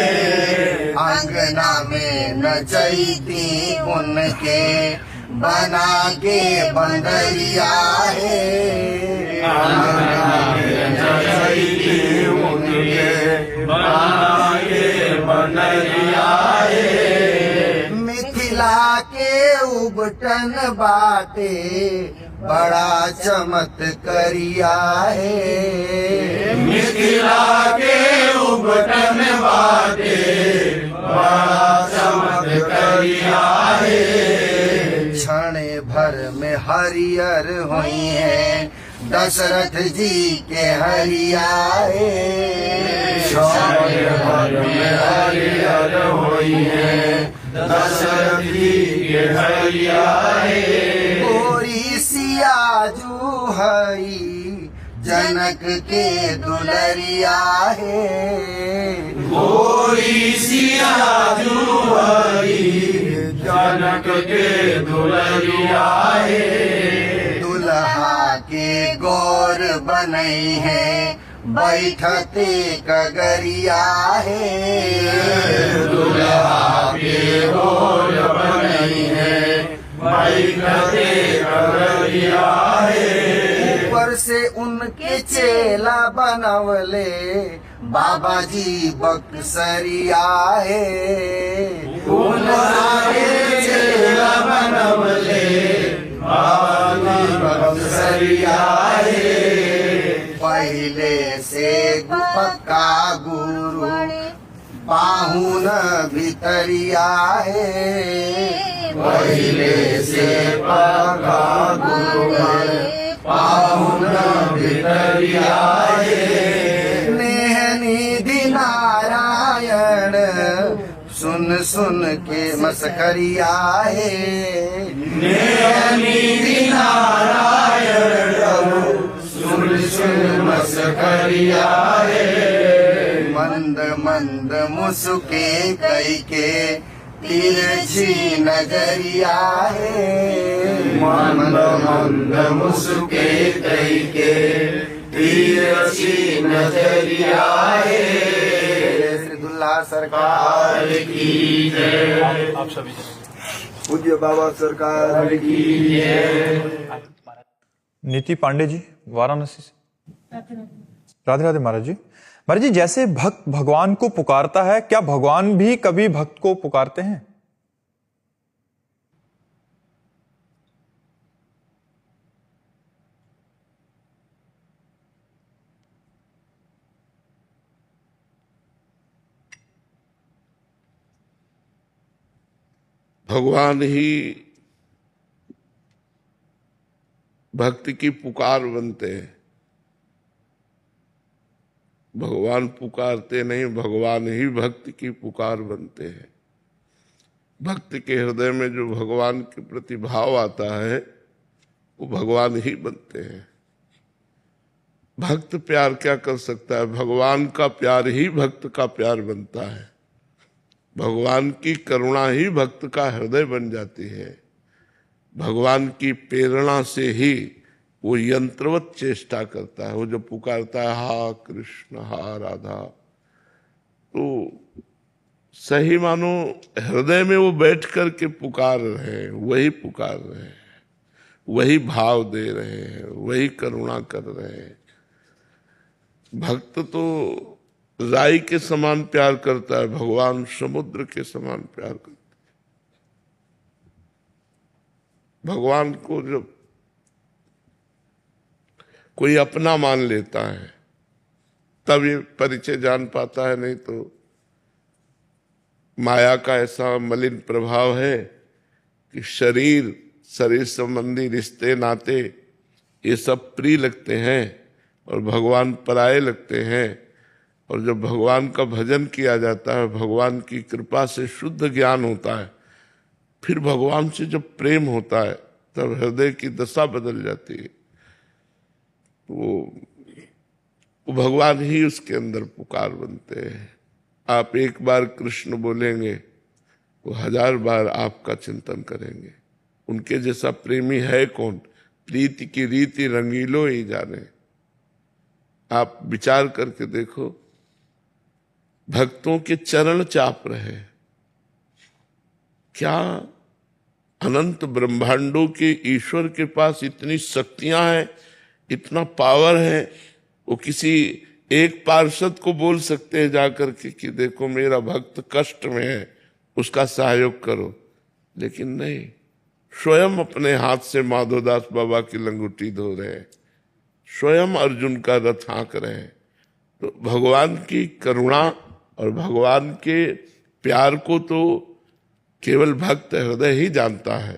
अंगना में नचैती उनके बना के बंदरिया है। अंगना में नचैती उनके बना के बंदरिया है। मिथिला के उबटन बाटे बड़ा चमत्कारिया है। मिथिला के उबटन बाटे बड़ा चमत्कारिया है। क्षण भर में हरियर हुई है दशरथ जी के हरिया है। क्षण भर में हरियर हुई है दशरथ जी के हरिया है। गोरी सियाजू हई जनक के दुलरिया है। गोरी सियाजू हई जनक के दुलरिया है। दुल्हा के गौर बनई है बैठते कगरिया है। दुल्हा के गौर बनई है बैठते कगरिया है। ऊपर से उनके चेला बनवले बाबा जी बक्सरिया है। उनके चेला बनवले बाबा जी बक्सरिया है। पहले से पक्का गुरु पाहुन भितरिया है। पहले से पक्का गुरु पाहुन भितरिया है। नेह निधि नारायण सुन सुन के मस्करिया है। नेह निधि नारायण सुन सुन मस्करिया है। मंद मंद मुस्के कई के तिरछी नजरिया है। मंद मंद मुस्के कई के तिरछी नजरिया है। श्री दुल्हा सरकार की जय। आप सभी पूज्य बाबा सरकार की जय। नीति पांडे जी वाराणसी से। राधे राधे महाराज जी। महाराज जी, जैसे भक्त भगवान को पुकारता है, क्या भगवान भी कभी भक्त को पुकारते हैं? भगवान ही भक्ति की पुकार बनते हैं। भगवान पुकारते नहीं, भगवान ही भक्ति की पुकार बनते हैं। भक्त के हृदय में जो भगवान के प्रति भाव आता है वो भगवान ही बनते हैं। भक्त प्यार क्या कर सकता है? भगवान का प्यार ही भक्त का प्यार बनता है। भगवान की करुणा ही भक्त का हृदय बन जाती है। भगवान की प्रेरणा से ही वो यंत्रवत चेष्टा करता है। वो जो पुकारता है हा कृष्ण हा राधा, तो सही मानो हृदय में वो बैठ कर के पुकार रहे हैं, वही पुकार रहे हैं, वही भाव दे रहे हैं, वही करुणा कर रहे हैं। भक्त तो राई के समान प्यार करता है, भगवान समुद्र के समान प्यार करता है। भगवान को जब कोई अपना मान लेता है तब ये परिचय जान पाता है, नहीं तो माया का ऐसा मलिन प्रभाव है कि शरीर संबंधी रिश्ते नाते ये सब प्रिय लगते हैं और भगवान पराये लगते हैं। और जब भगवान का भजन किया जाता है, भगवान की कृपा से शुद्ध ज्ञान होता है, फिर भगवान से जब प्रेम होता है तब हृदय की दशा बदल जाती है। वो भगवान ही उसके अंदर पुकार बनते हैं। आप एक बार कृष्ण बोलेंगे, वो 1000 बार आपका चिंतन करेंगे। उनके जैसा प्रेमी है कौन? प्रीति की रीति रंगीलो ही जाने। आप विचार करके देखो, भक्तों के चरण चाप रहे। क्या अनंत ब्रह्मांडों के ईश्वर के पास इतनी शक्तियां हैं, इतना पावर है, वो किसी एक पार्षद को बोल सकते हैं जाकर के कि देखो मेरा भक्त कष्ट में है, उसका सहयोग करो। लेकिन नहीं, स्वयं अपने हाथ से माधोदास बाबा की लंगोटी धो रहे हैं, स्वयं अर्जुन का रथ हाँक रहे हैं। तो भगवान की करुणा और भगवान के प्यार को तो केवल भक्त हृदय ही जानता है।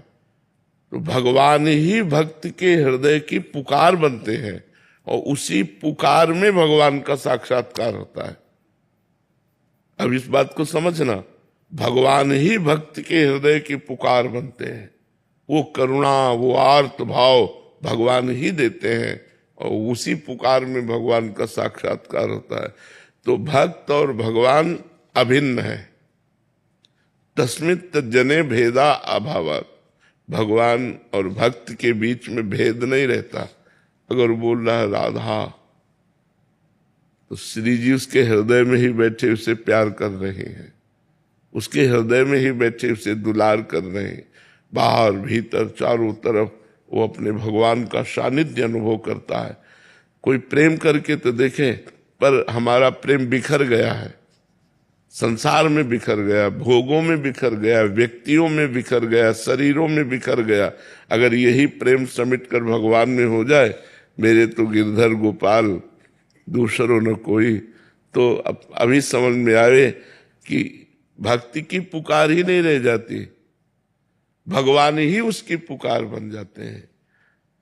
तो भगवान ही भक्त के हृदय की पुकार बनते हैं और उसी पुकार में भगवान का साक्षात्कार होता है। अब इस बात को समझना, भगवान ही भक्त के हृदय की पुकार बनते हैं। वो करुणा, वो आर्त भाव भगवान ही देते हैं और उसी पुकार में भगवान का साक्षात्कार होता है। तो भक्त और भगवान अभिन्न है। तस्मित् जने भेदा अभावात्, भगवान और भक्त के बीच में भेद नहीं रहता। अगर बोल रहा है राधा, तो श्री जी उसके हृदय में ही बैठे उसे प्यार कर रहे हैं, उसके हृदय में ही बैठे उसे दुलार कर रहे हैं। बाहर भीतर चारों तरफ वो अपने भगवान का सानिध्य अनुभव करता है। कोई प्रेम करके तो देखे, पर हमारा प्रेम बिखर गया है, संसार में बिखर गया, भोगों में बिखर गया, व्यक्तियों में बिखर गया, शरीरों में बिखर गया। अगर यही प्रेम समेट कर भगवान में हो जाए, मेरे तो गिरधर गोपाल दूसरों न कोई, तो अभी समझ में आवे कि भक्ति की पुकार ही नहीं रह जाती, भगवान ही उसकी पुकार बन जाते हैं।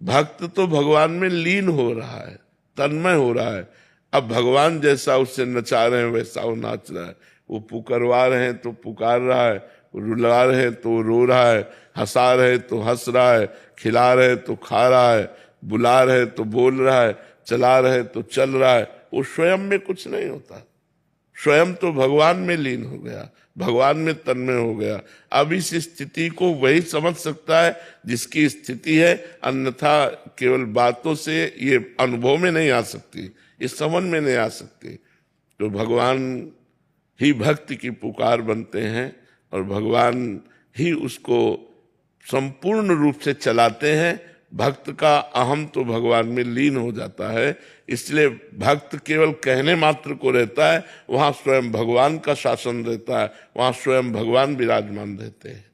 भक्त तो भगवान में लीन हो रहा है, तन्मय हो रहा है। अब भगवान जैसा उससे नचा रहे हैं वैसा वो नाच रहा है। वो पुकारवा रहे हैं तो पुकार रहा है, रुला रहे हैं तो रो रहा है, हंसा रहे तो हंस रहा है, खिला रहे तो खा रहा है, बुला रहे तो बोल रहा है, चला रहे तो चल रहा है। वो स्वयं में कुछ नहीं होता, स्वयं तो भगवान में लीन हो गया, भगवान में तन्मय हो गया। अब इस स्थिति को वही समझ सकता है जिसकी स्थिति है, अन्यथा केवल बातों से ये अनुभव में नहीं आ सकती, इस समझ में नहीं आ सकती। तो भगवान ही भक्ति की पुकार बनते हैं और भगवान ही उसको संपूर्ण रूप से चलाते हैं। भक्त का अहम तो भगवान में लीन हो जाता है, इसलिए भक्त केवल कहने मात्र को रहता है, वहां स्वयं भगवान का शासन रहता है, वहां स्वयं भगवान विराजमान रहते हैं।